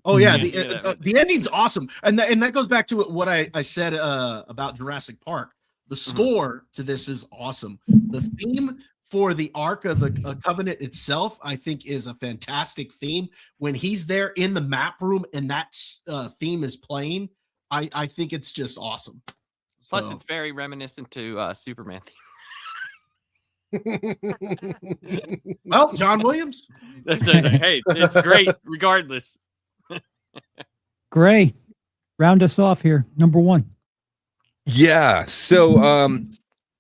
D: Oh yeah, the ending's awesome, and that goes back to what I said about Jurassic Park. The score to this is awesome. The theme for the Ark of the Covenant itself, I think, is a fantastic theme. When he's there in the map room and that theme is playing, I think it's just awesome.
B: Plus,
D: So,
B: it's very reminiscent to Superman.
D: well, John Williams.
B: Hey, it's great regardless.
A: Gray, round us off here. Number one.
E: Yeah. So,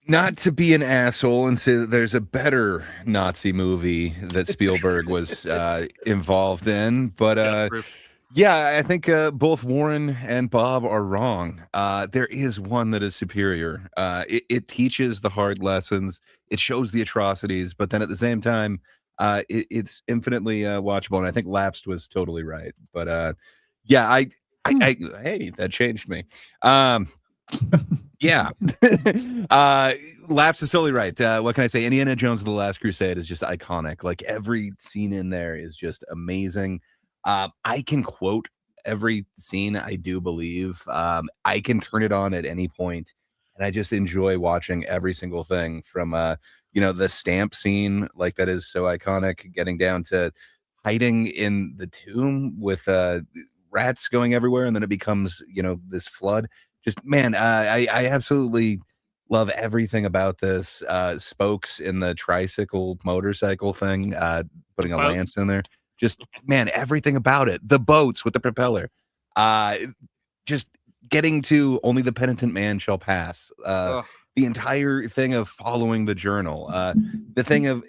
E: not to be an asshole and say that there's a better Nazi movie that Spielberg was involved in, but yeah, I think both Warren and Bob are wrong. There is one that is superior. It teaches the hard lessons. It shows the atrocities, but then at the same time, it's infinitely watchable. And I think Lapsed was totally right. But yeah, hey, that changed me. Yeah, Lapsed is totally right. What can I say? Indiana Jones and the Last Crusade is just iconic. Like every scene in there is just amazing. I can quote every scene, I do believe. I can turn it on at any point, and I just enjoy watching every single thing from the stamp scene, like that is so iconic, getting down to hiding in the tomb with rats going everywhere, and then it becomes this flood. Just man, I absolutely love everything about this. Spokes in the motorcycle thing, putting a lance in there. Just man, everything about it. The boats with the propeller. Just getting to only the penitent man shall pass. The entire thing of following the journal. The thing of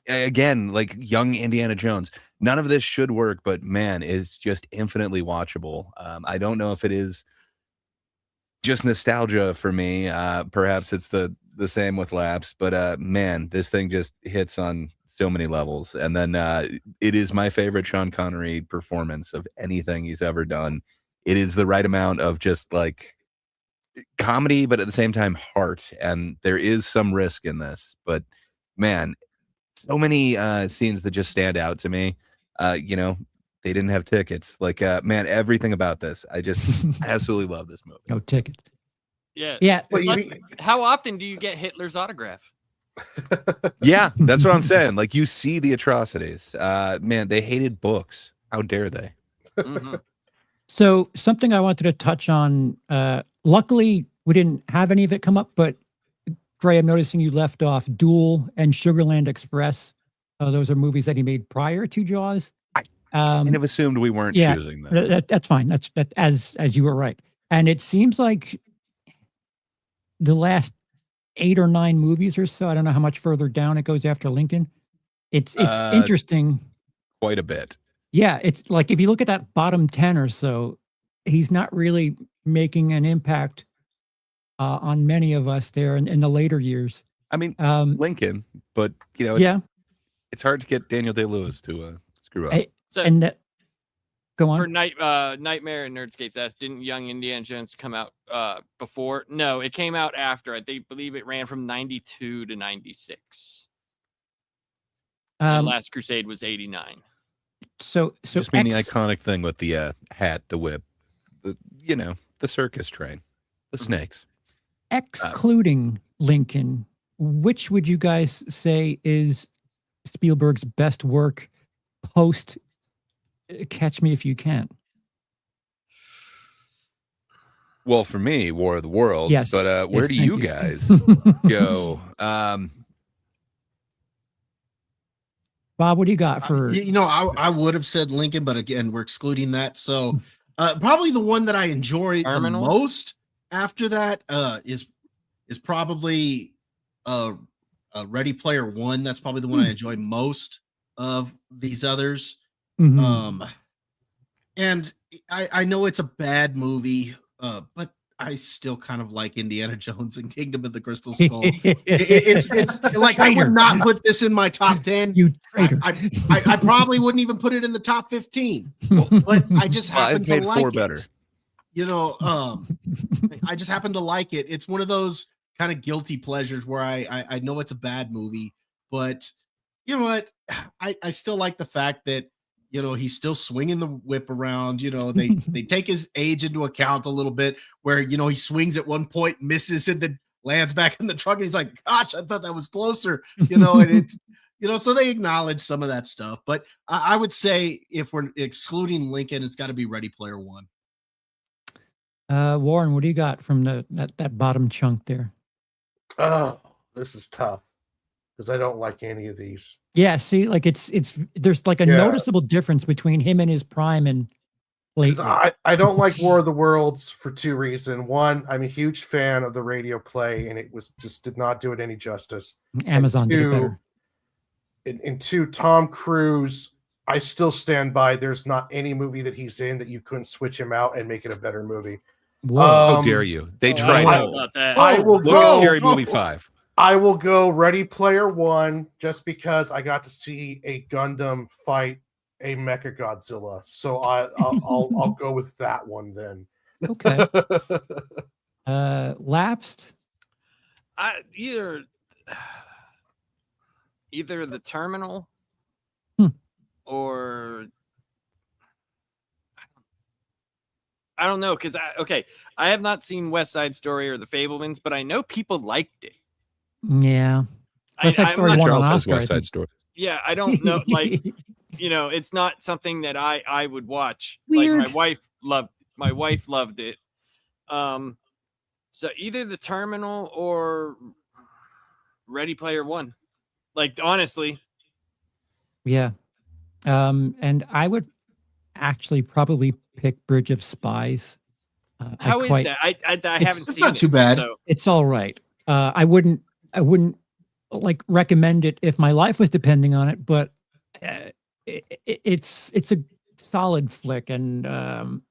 E: again, like young Indiana Jones. None of this should work, but man, it's just infinitely watchable. I don't know if it is just nostalgia for me. Perhaps it's the same with Laps, but man, this thing just hits on so many levels. And then it is my favorite Sean Connery performance of anything he's ever done. It is the right amount of just like comedy, but at the same time heart. And there is some risk in this, but man, so many scenes that just stand out to me. They didn't have tickets. Like, man, everything about this, I just absolutely love this movie.
A: No tickets.
B: Yeah.
A: Yeah.
B: Plus, how often do you get Hitler's autograph?
E: Yeah, that's what I'm saying. Like, you see the atrocities. Man, they hated books. How dare they?
B: Mm-hmm.
A: So something I wanted to touch on. Luckily, we didn't have any of it come up, but Gray, I'm noticing you left off Duel and Sugarland Express. Those are movies that he made prior to Jaws.
E: I kind of assumed we weren't choosing them.
A: That's fine. That's as you were right. And it seems like the last 8 or 9 movies or so, I don't know how much further down it goes after Lincoln. It's interesting.
E: Quite a bit.
A: Yeah, it's like if you look at that bottom 10 or so, he's not really making an impact on many of us there in the later years.
E: I mean, Lincoln, but it's hard to get Daniel Day-Lewis to screw up.
A: Go on.
B: For Nightmare and Nerdscapes asked, didn't Young Indiana Jones come out before? No, it came out after. I believe it ran from 92 to 96. Last Crusade was 89.
A: So
E: just mean the iconic thing with the hat, the whip, the circus train, the snakes.
A: Excluding Lincoln, which would you guys say is Spielberg's best work post Catch Me If You Can?
E: Well, for me, War of the Worlds.
A: Yes.
E: But where do you guys go?
A: Bob, what do you got for?
D: I would have said Lincoln, but again, we're excluding that. So probably the one that I enjoy the most after that is probably Ready Player One. That's probably the one I enjoy most of these others.
A: Mm-hmm.
D: And I know it's a bad movie, but I still kind of like Indiana Jones and Kingdom of the Crystal Skull. It's like I would not put this in my top 10.
A: You traitor.
D: I probably wouldn't even put it in the top 15. But I just happen to like it. Better. I just happen to like it. It's one of those kind of guilty pleasures where I know it's a bad movie, but you know what? I still like the fact that he's still swinging the whip around. They take his age into account a little bit where, he swings at one point, misses, and then lands back in the truck. And he's like, gosh, I thought that was closer, and it's, so they acknowledge some of that stuff. But I would say if we're excluding Lincoln, it's got to be Ready Player One.
A: Warren, what do you got from that bottom chunk there?
C: Oh, this is tough because I don't like any of these.
A: Yeah, see, like it's there's like a
C: Yeah.
A: noticeable difference between him and his prime and
C: 'Cause
A: lately.
C: I don't like War of the Worlds for two reasons. One, I'm a huge fan of the radio play, and it was just did not do it any justice.
A: Amazon did it better.
C: And two, Tom Cruise, I still stand by. There's not any movie that he's in that you couldn't switch him out and make it a better movie.
A: Whoa.
E: How dare you? They
B: I
E: tried
B: don't
E: it.
B: know about that.
C: I will
E: Look at
C: go.
E: Scary Movie 5.
C: I will go Ready Player One just because I got to see a Gundam fight a Mecha Godzilla. So I'll go with that one then.
A: Okay. Lapsed.
B: Either the Terminal or I don't know, because I have not seen West Side Story or The Fabelmans, but I know people liked it.
A: Yeah. West Side
B: I'm
A: Story
B: not-
A: won an
E: Charles says
A: Oscar. I
E: West Side
A: think.
E: Story.
B: Yeah, I don't know. Like, it's not something that I would watch.
A: Weird.
B: Like my wife loved it. So either the Terminal or Ready Player One. Like, honestly,
A: Yeah. And I would actually probably pick Bridge of Spies.
B: how is that? I haven't
D: It's
B: seen
D: not
B: it,
D: too bad.
B: so-
A: It's all right. I wouldn't like recommend it if my life was depending on it, but it's a solid flick and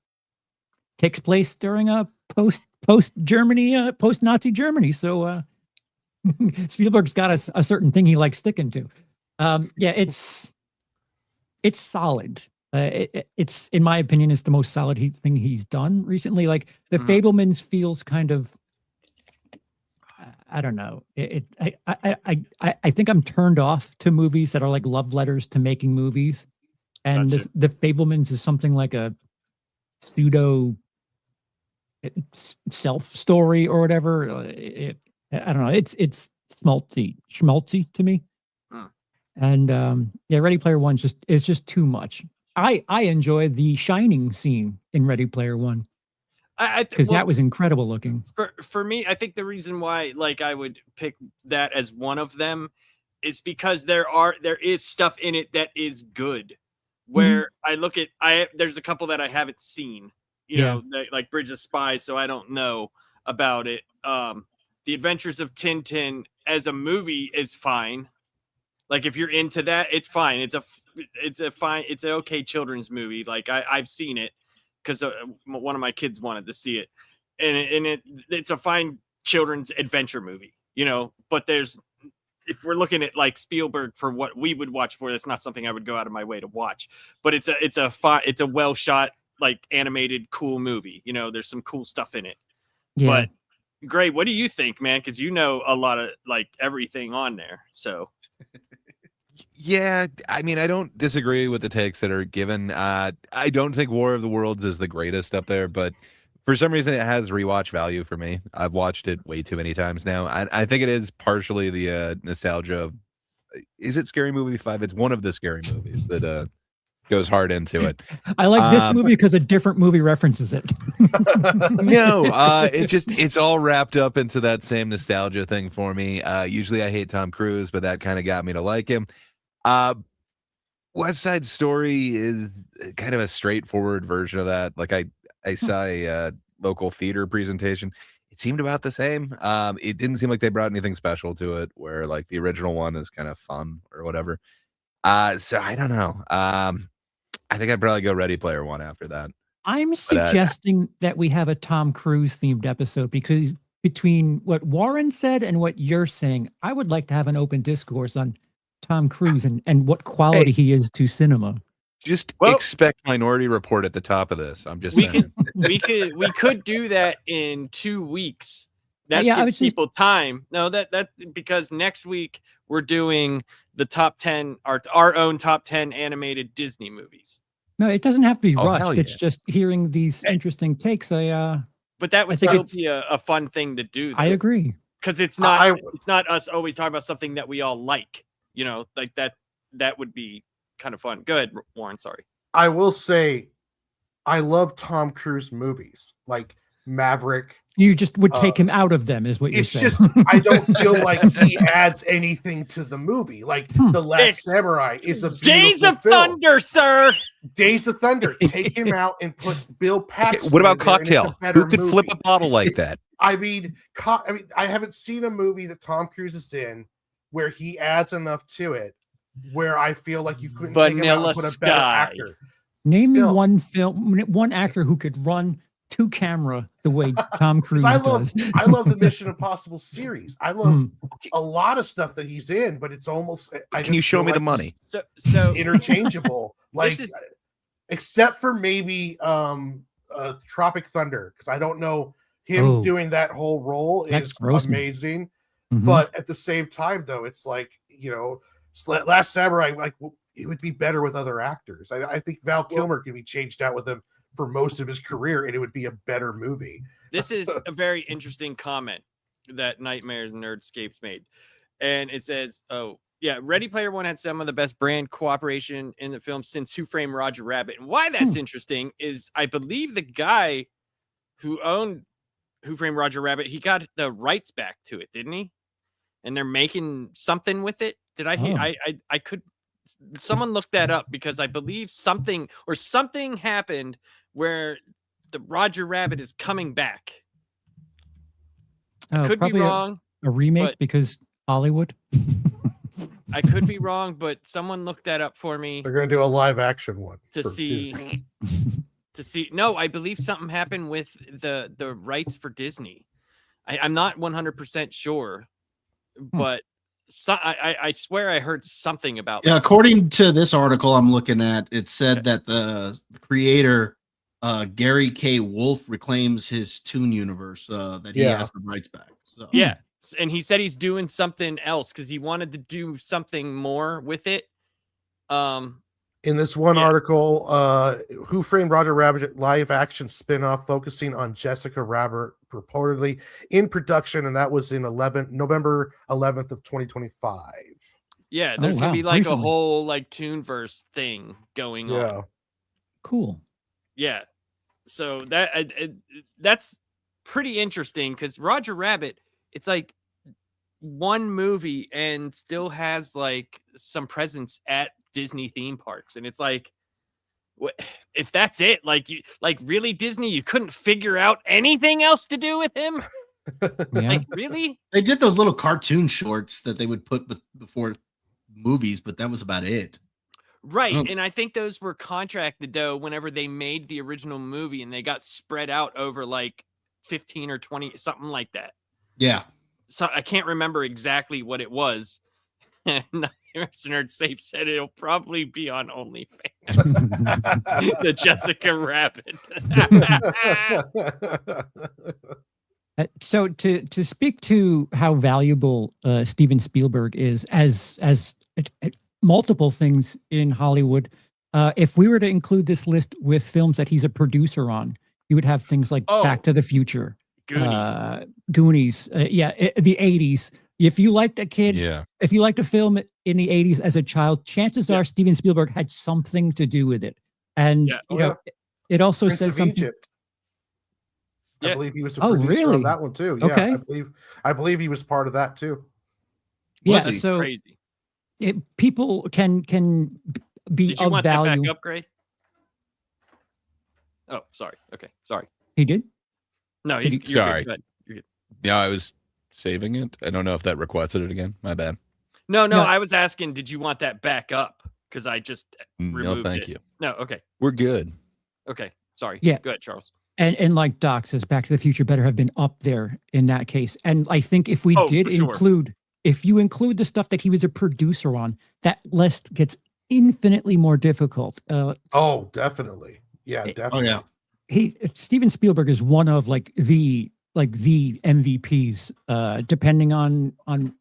A: takes place during a post Germany, post Nazi Germany. So Spielberg's got a certain thing he likes sticking to. Yeah, it's solid. It's in my opinion, it's the most solid thing he's done recently. Like the Fabelmans feels kind of, I don't know. I think I'm turned off to movies that are like love letters to making movies, and
B: Gotcha.
A: the Fabelmans is something like a pseudo self story or whatever. I don't know. It's schmaltzy to me. And yeah, Ready Player One is just too much. I enjoy the Shining scene in Ready Player One because that was incredible looking.
B: For me, I think the reason why I would pick that as one of them is because there is stuff in it that is good. Where I look at there's a couple that I haven't seen, you know, like Bridge of Spies, so I don't know about it. The Adventures of Tintin as a movie is fine. Like if you're into that, it's fine. It's an okay children's movie. Like I've seen it because one of my kids wanted to see it, and it's a fine children's adventure movie, you know. But if we're looking at like Spielberg for what we would watch for, that's not something I would go out of my way to watch. But it's a well shot, like animated, cool movie. You know, there's some cool stuff in it.
A: Yeah.
B: But Gray, what do you think, man? Because you know a lot of like everything on there. So
E: Yeah, I mean, I don't disagree with the takes that are given. I don't think War of the Worlds is the greatest up there, but for some reason it has rewatch value for me. I've watched it way too many times now. I think it is partially the nostalgia of, is it Scary Movie 5? It's one of the scary movies that goes hard into it.
A: I like this movie because a different movie references it.
E: No, it's all wrapped up into that same nostalgia thing for me. Usually I hate Tom Cruise, but that kind of got me to like him. West Side Story is kind of a straightforward version of that. Like I saw a local theater presentation. It seemed about the same. It didn't seem like they brought anything special to it, where like the original one is kind of fun or whatever. So I don't know. I think I'd probably go Ready Player One after that.
A: I'm suggesting that we have a Tom Cruise themed episode because between what Warren said and what you're saying, I would like to have an open discourse on Tom Cruise and what quality he is to cinema.
E: Just expect Minority Report at the top of this. I'm just saying.
B: we could do that in 2 weeks. That
A: Yeah, I
B: gives
A: was just-
B: people time. No, that because next week we're doing the top 10, our own top 10 animated Disney movies.
A: No, it doesn't have to be
E: Oh,
A: rushed.
E: hell
A: It's
E: yeah.
A: just hearing these interesting takes.
B: But that would
A: I think
B: still
A: it's-
B: be a fun thing to do.
A: I agree.
B: Because it's not us always talking about something that we all like. You know, like that would be kind of fun. Go ahead, Warren. Sorry.
C: I will say, I love Tom Cruise movies. Like Maverick.
A: You just would take him out of them, is what you're
C: It's
A: saying.
C: just I don't feel like he adds anything to the movie. Like The Last
B: It's
C: Samurai is a
B: Days
C: beautiful
B: of
C: film.
B: Thunder, sir.
C: Days of Thunder. Take him out and put Bill Paxton.
E: What about
C: in there, and it's a
E: Cocktail?
C: better
E: Who could flip
C: movie.
E: a bottle like that?
C: I mean, I haven't seen a movie that Tom Cruise is in where he adds enough to it where I feel like you couldn't take him out
B: Vanilla
C: and put a better
B: Sky.
C: actor.
A: Name me
C: Still.
A: one actor who could run to camera the way Tom Cruise
C: 'Cause
A: does.
C: I love the Mission Impossible series. I love a lot of stuff that he's in, but it's almost.
E: Can you show me the money?
B: So
C: Interchangeable, like
B: is-
C: except for maybe Tropic Thunder, because I don't know him doing that whole role
A: That's
C: is
A: Grossman.
C: amazing.
A: Mhm.
C: But at the same time, though, it's like Last Samurai, like it would be better with other actors. I think Val Kilmer could be changed out with him for most of his career, and it would be a better movie.
B: this is a very interesting comment that Nightmares and Nerdscapes made. And it says, oh, yeah, Ready Player One had some of the best brand cooperation in the film since Who Framed Roger Rabbit. And why that's interesting is I believe the guy who owned Who Framed Roger Rabbit, he got the rights back to it, didn't he? And they're making something with it. Did I hear? I could. Someone look that up because I believe something happened where the Roger Rabbit is coming back. I could be
A: Probably
B: wrong.
A: A remake
B: but-
A: because Hollywood.
B: I could be wrong, but someone look that up for me
C: They're going to do a live action one
B: to
C: for
B: see.
C: Disney.
B: To see. No, I believe something happened with the rights for Disney. I'm not 100% sure, but I swear I heard something about.
D: Yeah,
B: this.
D: according to this article I'm looking at, it said that the creator Gary K. Wolf reclaims his Toon universe that he has the rights back. So
B: Yeah, and he said he's doing something else because he wanted to do something more with it.
C: In this one article, Who Framed Roger Rabbit live action spinoff focusing on Jessica Rabbit reportedly in production, and that was in November 11th of 2025.
B: Yeah, there's gonna
A: wow,
B: be like
A: recently.
B: a whole like Toonverse thing going on.
A: Cool.
B: Yeah, so that's pretty interesting because Roger Rabbit, it's like one movie and still has like some presence at Disney theme parks, and it's like, what if that's it? Like really Disney, you couldn't figure out anything else to do with him?
A: Yeah.
B: Like really?
D: they did those little cartoon shorts that they would put before movies, but that was about it.
B: Right.
D: Oh.
B: And I think those were contracted though whenever they made the original movie, and they got spread out over like 15 or 20, something like that.
D: Yeah.
B: So I can't remember exactly what it was. Nerd Safe said it'll probably be on OnlyFans. The Jessica Rabbit.
A: So to speak to how valuable Steven Spielberg is as multiple things in Hollywood, if we were to include this list with films that he's a producer on, you would have things like Back to the Future, Goonies, the 80s. If you liked a kid, if you liked a film in the 80s as a child, chances are Steven Spielberg had something to do with it. And you know, it also
C: Prince
A: says
C: of
A: something.
C: Egypt. I believe he was a
A: Oh,
C: producer
A: really?
C: on that one too. Yeah,
A: Okay.
C: I believe he was part of that too.
A: Yeah,
B: Was he?
A: so
B: Crazy.
A: People can be
B: Did you
A: of
B: want that
A: value.
B: back up, Gray? Oh, sorry. Okay, sorry.
A: He did.
B: No, you're
E: Sorry.
B: good. Go ahead. You're good.
E: Yeah, I was saving it. I don't know if that requested it again. My bad.
B: No,
A: No.
B: I was asking, did you want that back up? Because I just removed
E: No, thank
B: it.
E: you.
B: No, okay.
E: We're good.
B: Okay. Sorry.
A: Yeah.
B: Go ahead, Charles.
A: And like Doc says, Back to the Future better have been up there in that case. And I think if we did
B: for sure.
A: if you include the stuff that he was a producer on, that list gets infinitely more difficult.
C: Oh, definitely. Yeah, definitely.
D: Oh yeah.
A: Steven Spielberg is one of the MVPs, depending on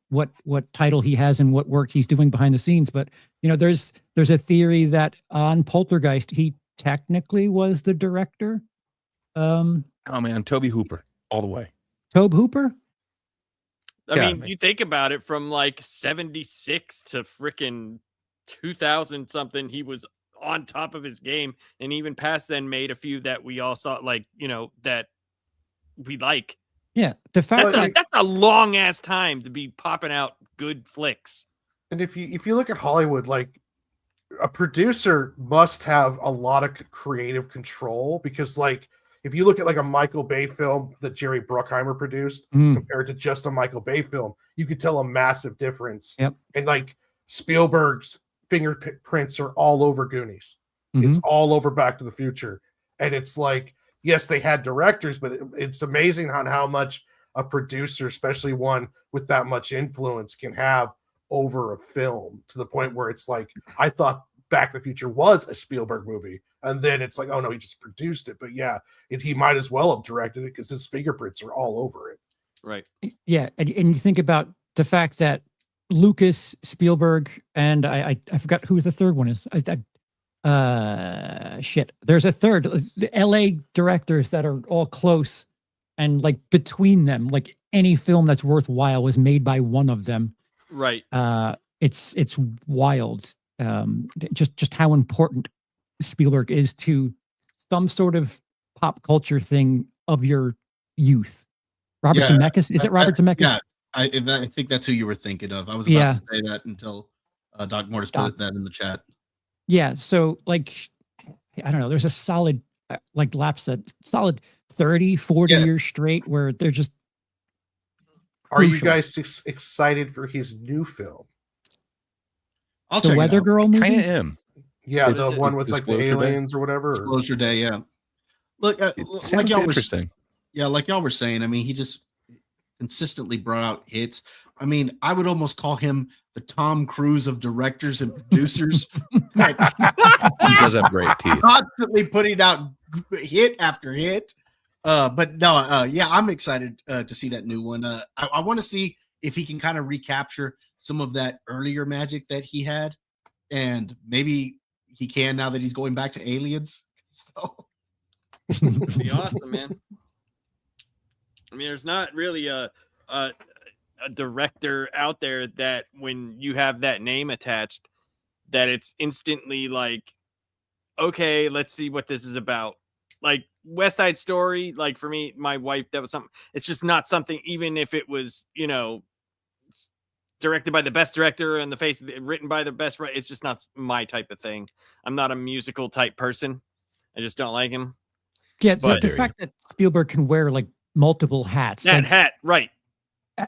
A: what title he has and what work he's doing behind the scenes. But you know, there's a theory that on Poltergeist he technically was the director.
E: Oh man, Toby Hooper, all the way.
A: Tobe Hooper.
B: I
E: Yeah,
B: mean, you think about it, from like 76 to freaking 2000 something, he was on top of his game, and even past then made a few that we all saw, like, you know, that we like.
A: Yeah, the fact that
B: That's a long ass time to be popping out good flicks.
C: And if you look at Hollywood, like a producer must have a lot of creative control, because like if you look at like a Michael Bay film that Jerry Bruckheimer produced compared to just a Michael Bay film, you could tell a massive difference.
A: Yep.
C: And like Spielberg's fingerprints are all over Goonies. It's all over Back to the Future. And it's like, yes, they had directors, but it's amazing on how much a producer, especially one with that much influence, can have over a film, to the point where it's like, I thought Back to the Future was a Spielberg movie, and then it's like, oh no, he just produced it. But yeah, he might as well have directed it, because his fingerprints are all over it.
B: Right.
A: Yeah, and you think about the fact that Lucas, Spielberg, and I forgot who the third one is. Shit. There's a third. The LA directors that are all close, and like between them, like any film that's worthwhile was made by one of them.
B: Right.
A: It's wild. Just how important Spielberg is to some sort of pop culture thing of your youth. Robert Zemeckis, is it Robert Zemeckis?
D: Yeah, I think that's who you were thinking of. I was about to say that until Doc Mortis put that in the chat.
A: Yeah, so like, I don't know, there's a solid like lapse, that solid 30, 40 years straight where they're just
C: Are you
A: crucial.
C: guys excited for his new film?
D: I'll
A: The
D: check
A: Weather
D: it out.
A: Girl movie?
E: Kind of am.
C: Yeah,
B: What
C: the
B: is it?
C: one with like the
E: Disclosure Day?
C: aliens or whatever.
D: Disclosure Day, yeah. Look,
E: It
D: like
E: sounds
D: y'all were
E: interesting.
D: like y'all were saying, I mean, he just consistently brought out hits. I mean, I would almost call him the Tom Cruise of directors and producers.
E: He does have great teeth.
D: Constantly putting out hit after hit. But no, yeah, I'm excited to see that new one. I want to see if he can kind of recapture some of that earlier magic that he had, and maybe he can now that he's going back to Aliens. So
B: It'd be awesome, man. I mean, there's not really a director out there that when you have that name attached, that it's instantly like, okay, let's see what this is about. Like West Side Story, like for me, my wife, that was something. It's just not something, even if it was, you know, directed by the best director and the face, written by the best, it's just not my type of thing. I'm not a musical type person. I just don't like him.
A: Yeah,
B: But-
A: the fact that Spielberg can wear like multiple hats.
B: That
A: like,
B: hat, right?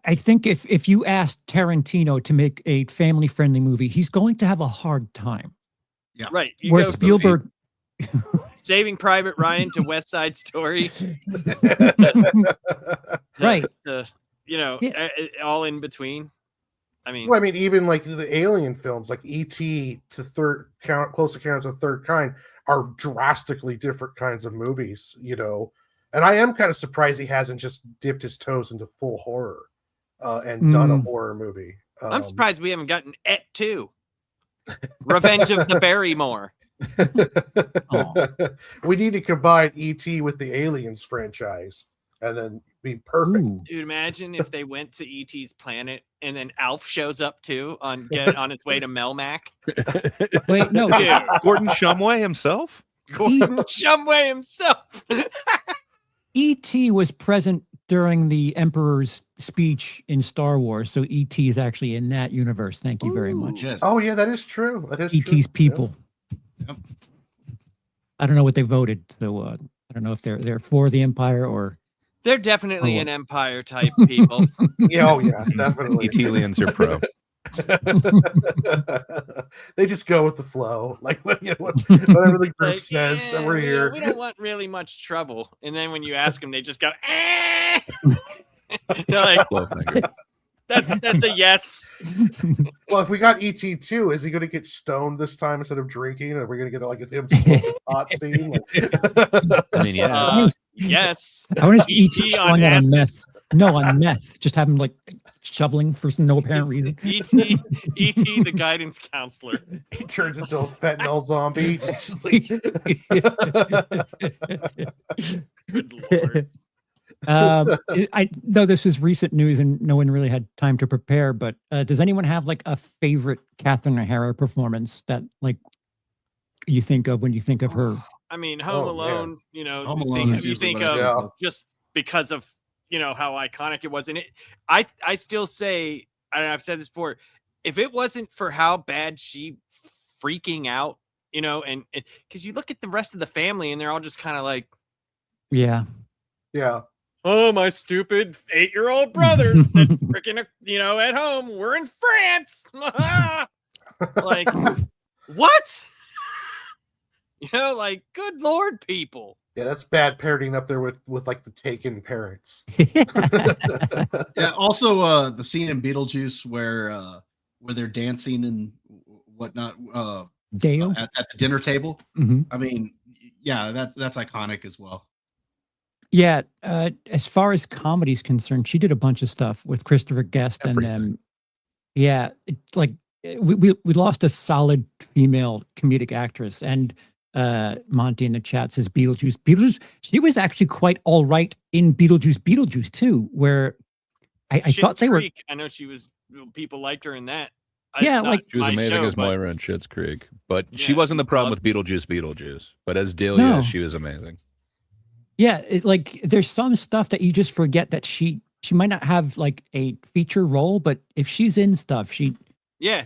A: I think if you asked Tarantino to make a family friendly movie, he's going to have a hard time.
D: yeah,
B: Right. You
A: Where
B: go from
A: Spielberg,
B: Saving Private Ryan to West Side Story,
A: right?
B: you know,
A: Yeah.
B: all in between. I mean,
C: Well, I mean, even like the alien films, like E.T. to Close Encounters of the Third Kind, are drastically different kinds of movies, you know. And I am kind of surprised he hasn't just dipped his toes into full horror and done a horror movie.
B: I'm surprised we haven't gotten Et 2. Revenge of the Barrymore.
C: We need to combine E.T. with the Aliens franchise and then be perfect.
A: Ooh.
B: Dude, imagine if they went to ET's planet and then Alf shows up too on its way to Melmac.
A: Wait, no,
B: Dude,
E: Gordon Shumway himself?
B: Gordon Shumway himself.
A: E.T. was present during the Emperor's speech in Star Wars, so E.T. is actually in that universe. Thank you very much.
D: yes.
C: Oh yeah, that is true. That is
A: E.T.'s
C: true.
A: people.
D: Yep.
A: I don't know what they voted, so I don't know if they're for the Empire or.
B: They're definitely
A: Oh.
B: an Empire type people.
C: Yeah, oh yeah, definitely.
E: Etelians are pro.
C: They just go with the flow, like whatever the group
B: Like,
C: says.
B: "Yeah,
C: We're here.
B: We don't want really much trouble. And then when you ask them, they just go, eh. They're like,
E: Low finger.
B: that's a yes.
C: Well, if we got ET too, is he going to get stoned this time instead of drinking? Are we going to get like a him smoking pot scene? Like-
E: I mean, yeah.
B: Yes.
A: I want to see E.T.
B: E.T.
A: strung
B: on
A: out on
B: acid.
A: meth. No, on meth. Just have him like shoveling for no apparent reason.
B: E.T. the guidance counselor.
C: he turns into a fentanyl zombie.
B: Good Lord.
A: I know this was recent news and no one really had time to prepare, but does anyone have like a favorite Catherine O'Hara performance that like you think of when you think of her?
B: I mean, Home
C: Oh,
B: Alone, you know,
D: Home
B: you
D: Alone
B: think,
D: is
B: you
D: usually
B: think
D: what I
B: of
C: go
B: just because of how iconic it was. And I still say, and I've said this before, if it wasn't for how bad she freaking out, and because you look at the rest of the family and they're all just kind of like,
A: Yeah.
B: oh, my stupid 8-year-old brothers that freaking at home, we're in France. Like, what? Like, good Lord, people.
C: Yeah, that's bad parenting up there with like the Taken parents.
D: Yeah. Also, the scene in Beetlejuice where they're dancing and whatnot
A: Dale
D: at the dinner table.
A: Mhm.
D: I mean, yeah, that's iconic as well.
A: Yeah, as far as comedy is concerned, she did a bunch of stuff with Christopher Guest,
E: Everything.
A: and yeah, like we lost a solid female comedic actress, and Monty in the chat says Beetlejuice. She was actually quite all right in Beetlejuice too, where I thought they were.
B: I know she was. People liked her in that.
A: Yeah, like
E: She was amazing as Moira in Schitt's Creek, but she wasn't the problem with Beetlejuice. But as Delia, she was amazing.
A: Yeah, like there's some stuff that you just forget that she might not have like a feature role, but if she's in stuff, she's a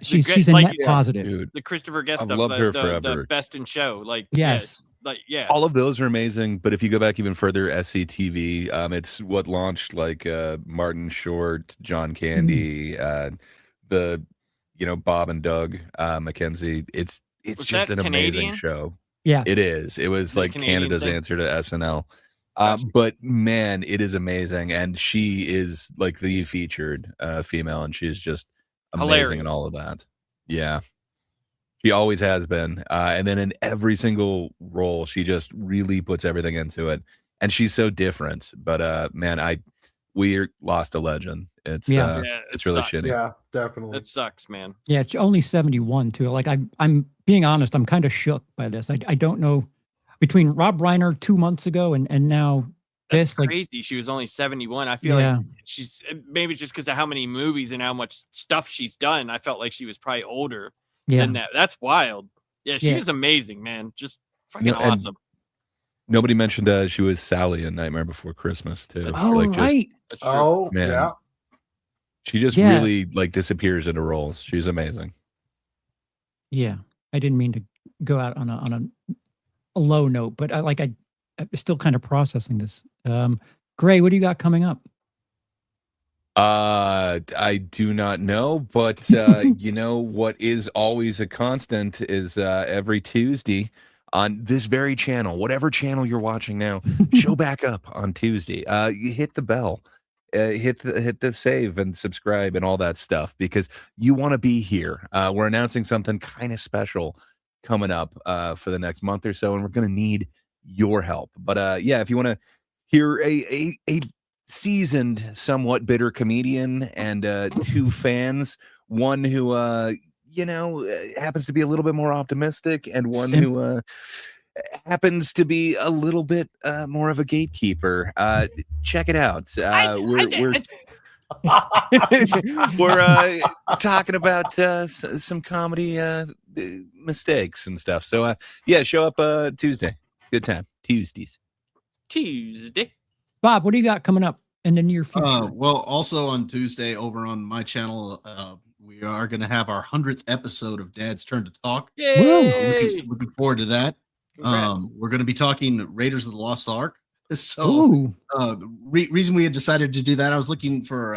A: net positive.
E: Dude,
B: the Christopher Guest
E: I've
B: stuff,
E: loved her
B: the
E: forever.
B: Best in Show, like
A: Yes.
E: All of those are amazing, but if you go back even further, SCTV, it's what launched like Martin Short, John Candy, the Bob and Doug McKenzie. It's just an amazing show.
A: Yeah,
E: it is. It was like Canada's answer to SNL. But man, it is amazing, and she is like the featured female, and she's just amazing in all of that. Yeah. She always has been. And then in every single role, she just really puts everything into it. And she's so different. But man, we lost a legend. It's it's really shitty.
C: Yeah, definitely.
B: It sucks, man.
A: Yeah, it's only 71 too. Like I'm being honest, I'm kind of shook by this. I don't know, between Rob Reiner 2 months ago and now
B: That's
A: this,
B: crazy. She was only 71. I feel like she's maybe just because of how many movies and how much stuff she's done. I felt like she was probably older than that. That's wild. Yeah, she was amazing, man. Just fucking awesome.
E: Nobody mentioned she was Sally in Nightmare Before Christmas too.
A: Oh, like, right.
C: Oh,
E: man.
C: Yeah.
E: She just really like disappears into roles. She's amazing.
A: Yeah, I didn't mean to go out on a low note, but I'm still kind of processing this. Gray, what do you got coming up?
E: I do not know, but what is always a constant is every Tuesday on this very channel, whatever channel you're watching now, show back up on Tuesday. You hit the bell. Hit the save and subscribe and all that stuff because you want to be here. We're announcing something kind of special coming up for the next month or so, and we're going to need your help. But if you want to hear a seasoned, somewhat bitter comedian and two fans, one who happens to be a little bit more optimistic, and one who happens to be a little bit more of a gatekeeper. Check it out. We're talking about some comedy mistakes and stuff. So show up Tuesday. Good time. Tuesdays.
B: Tuesday.
A: Bob, what do you got coming up in the near future?
D: Well, also on Tuesday over on my channel, we are going to have our 100th episode of Dad's Turn to Talk.
B: Yay!
D: Looking forward to that. We're going to be talking Raiders of the Lost Ark. So the reason we had decided to do that, I was looking for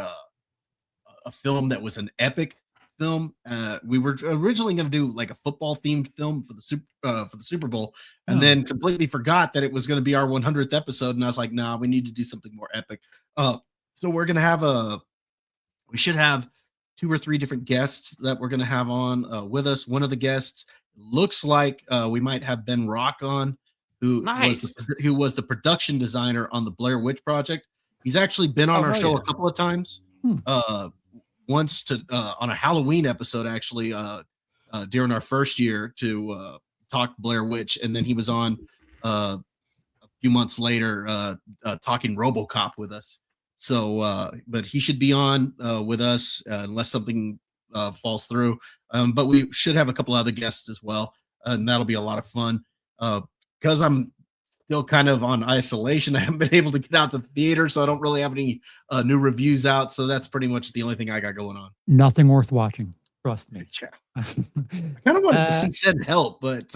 D: a film that was an epic film. We were originally going to do like a football themed film for the Super Bowl, and then completely forgot that it was going to be our 100th episode. And I was like, nah, we need to do something more epic. So we're going to have we should have 2 or 3 different guests that we're going to have on with us. One of the guests looks like we might have Ben Rock on, who was the production designer on the Blair Witch Project. He's actually been on our show a couple of times. Once on a Halloween episode, actually, during our first year to talk Blair Witch, and then he was on a few months later talking RoboCop with us. So, but he should be on with us unless something falls through. But we should have a couple other guests as well, and that'll be a lot of fun. Because I'm still kind of on isolation. I haven't been able to get out to the theater, so I don't really have any new reviews out. So that's pretty much the only thing I got going on.
A: Nothing worth watching. Trust me.
D: Yeah. I kind of wanted to see Send Help, but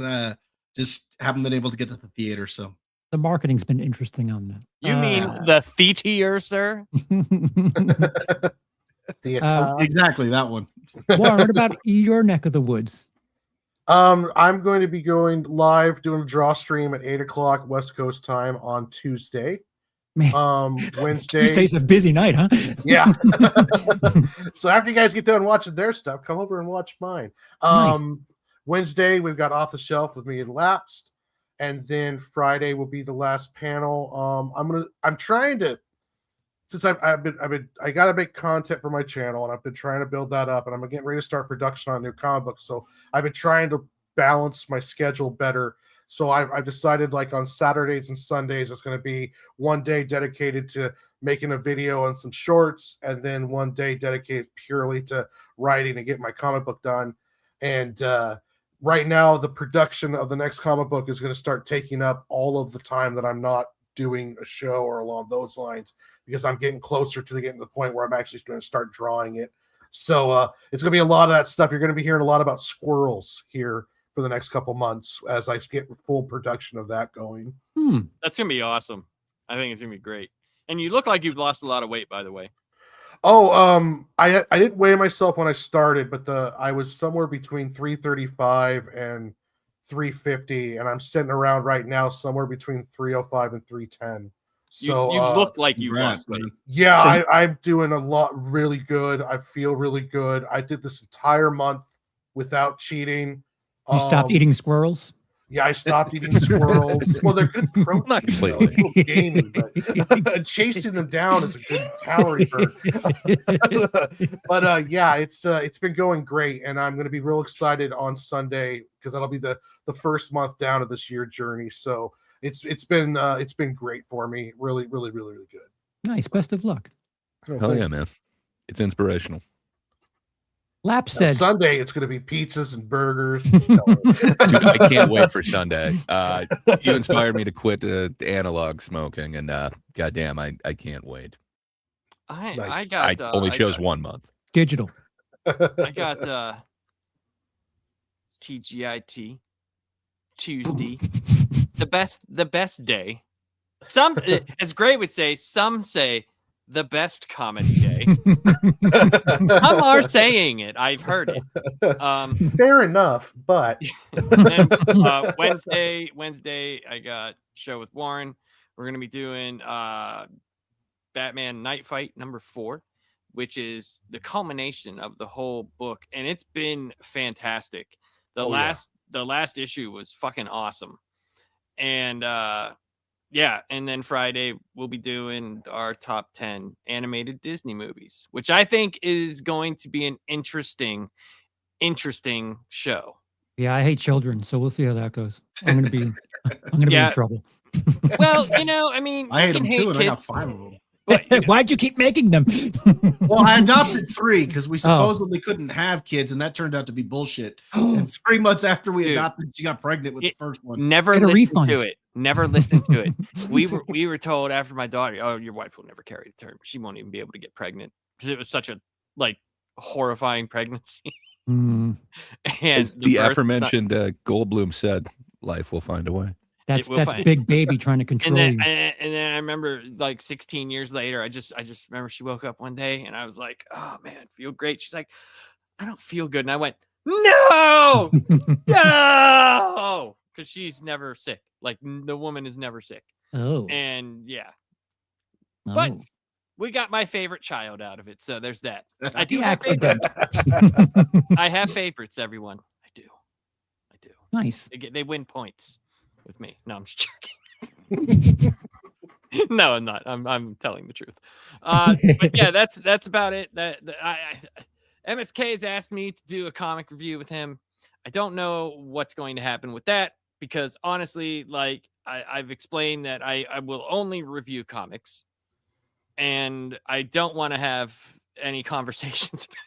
D: just haven't been able to get to the theater. So
A: the marketing's been interesting on that.
B: You mean the theater, sir?
D: Exactly that one.
A: Warren, what about your neck of the woods?
C: I'm going to be going live doing a draw stream at 8:00 West Coast time on Tuesday.
A: Man,
C: Wednesday.
A: Tuesday's a busy night, huh?
C: Yeah. So after you guys get done watching their stuff, come over and watch mine.
A: Nice.
C: Wednesday we've got Off the Shelf with me and Lapsed, and then Friday will be the last panel. I'm trying to, since I got to make content for my channel, and I've been trying to build that up, and I'm getting ready to start production on a new comic book. So I've been trying to balance my schedule better. So I've decided, like, on Saturdays and Sundays, it's going to be one day dedicated to making a video and some shorts, and then one day dedicated purely to writing and getting my comic book done. And right now, the production of the next comic book is going to start taking up all of the time that I'm not doing a show or along those lines, because I'm getting closer to getting to the point where I'm actually going to start drawing it. So it's going to be a lot of that stuff. You're going to be hearing a lot about squirrels here for the next couple months as I get full production of that going.
B: That's going to be awesome. I think it's going to be great. And you look like you've lost a lot of weight, by the way.
C: Oh, I didn't weigh myself when I started, but I was somewhere between 335 and 350, and I'm sitting around right now somewhere between 305 and 310. So
B: you look like you've lost weight.
C: Yeah, I'm doing a lot really good. I feel really good. I did this entire month without cheating.
A: You stopped eating squirrels?
C: Yeah, I stopped eating squirrels. Well, they're good protein.
E: Not completely.
C: A little gamey, but chasing them down is a good calorie burn. But yeah, it's been going great, and I'm going to be real excited on Sunday because that'll be the first month down of this year journey. So it's been great for me. Really, really, really, really good.
A: Nice. Best of luck.
E: Hell yeah, man. It's inspirational.
A: Lap said
C: Sunday it's going to be pizzas and burgers.
E: Dude, I can't wait for Sunday. You inspired me to quit analog smoking, and goddamn, I can't wait.
B: I
E: only chose 1 month.
A: digital.
B: I got TGIT Tuesday, the best day. Some, as Gray would say, some say the best comedy day. Some are saying it. I've heard it.
C: Fair enough, but
B: and, Wednesday, I got show with Warren. We're gonna be doing Batman Night Fight #4, which is the culmination of the whole book, and it's been fantastic. The last issue was fucking awesome, and yeah, and then Friday we'll be doing our top 10 animated Disney movies, which I think is going to be an interesting show.
A: Yeah, I hate children, so we'll see how that goes. I'm gonna be in trouble.
B: Well, I mean,
D: I hate them too, and
B: kids,
D: I got 5 of them.
B: but,
A: Why'd you keep making them?
D: Well, I adopted 3 because we supposedly couldn't have kids, and that turned out to be bullshit. And 3 months after we adopted, she got pregnant with the first one.
B: Never listen to it. Never listen to it. We were told after my daughter, oh, your wife will never carry the term. She won't even be able to get pregnant because it was such a horrifying pregnancy.
A: Mm.
B: And
E: As the aforementioned Goldblum said, life will find a way.
A: That's big baby trying to control you.
B: And then I remember 16 years later, I just remember she woke up one day and I was like, oh man, feel great. She's like, I don't feel good. And I went, no, no, because she's never sick. Like the woman is never sick.
A: Oh.
B: And yeah. But we got my favorite child out of it. So there's that. I do have favorites. I have favorites, everyone. I do.
A: Nice.
B: They win points with me. No, I'm just joking. No, I'm not. I'm telling the truth. But yeah, that's about it. MSK has asked me to do a comic review with him. I don't know what's going to happen with that because honestly, I've explained that I will only review comics, and I don't want to have any conversations about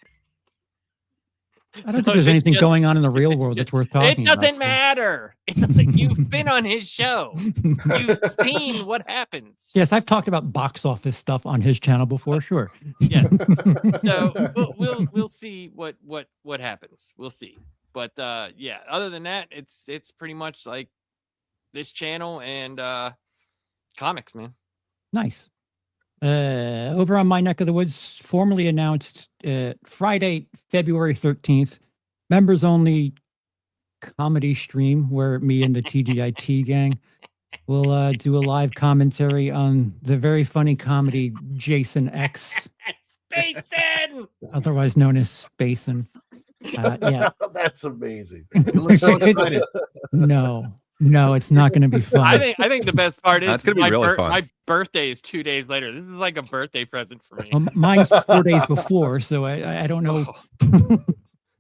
A: I don't think there's anything going on in the real
B: it's
A: world
B: just-
A: that's worth talking
B: It
A: about.
B: doesn't
A: so.
B: matter. It doesn't. You've been on his show. You've seen what happens.
A: Yes, I've talked about box office stuff on his channel before. Sure.
B: Yeah. So we'll see what happens. We'll see. But yeah, other than that, it's pretty much like this channel and comics, man.
A: Nice. Over on my neck of the woods, formally announced Friday, February 13th, members only comedy stream where me and the TGIT gang will do a live commentary on the very funny comedy Jason X,
B: Spacing.
A: otherwise known as Spacin'. Yeah,
C: That's amazing.
D: It looks so excited.
A: no, it's not going to be fun.
B: I think the best part is
E: That's gonna be really fun.
B: my birthday is 2 days later. This is like a birthday present for me.
A: Mine's 4 days before, so I don't know.
B: Oh.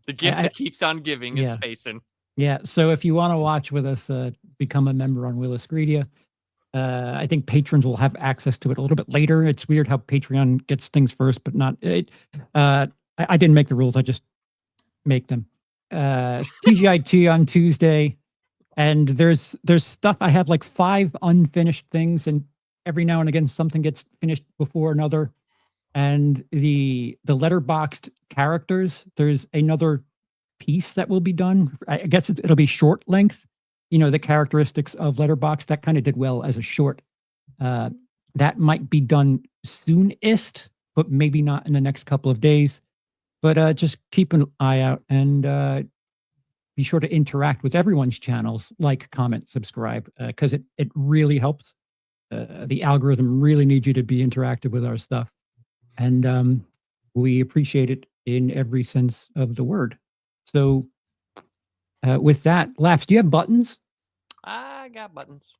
B: The gift
A: I-
B: that keeps on giving is
A: yeah.
B: spacing.
A: Yeah, so if you want to watch with us, become a member on Willis Greedia. I think patrons will have access to it a little bit later. It's weird how Patreon gets things first, but not it. I didn't make the rules; I just make them. TGIT on Tuesday, and there's stuff. I have like 5 unfinished things, and every now and again something gets finished before another. And the letterboxed characters, there's another piece that will be done. I guess it'll be short length. You know, the characteristics of Letterboxd that kind of did well as a short. That might be done soonest, but maybe not in the next couple of days. But just keep an eye out and be sure to interact with everyone's channels, like, comment, subscribe, because it really helps. The algorithm really needs you to be interactive with our stuff. And we appreciate it in every sense of the word. So with that, Laps, do you have buttons?
B: I got buttons.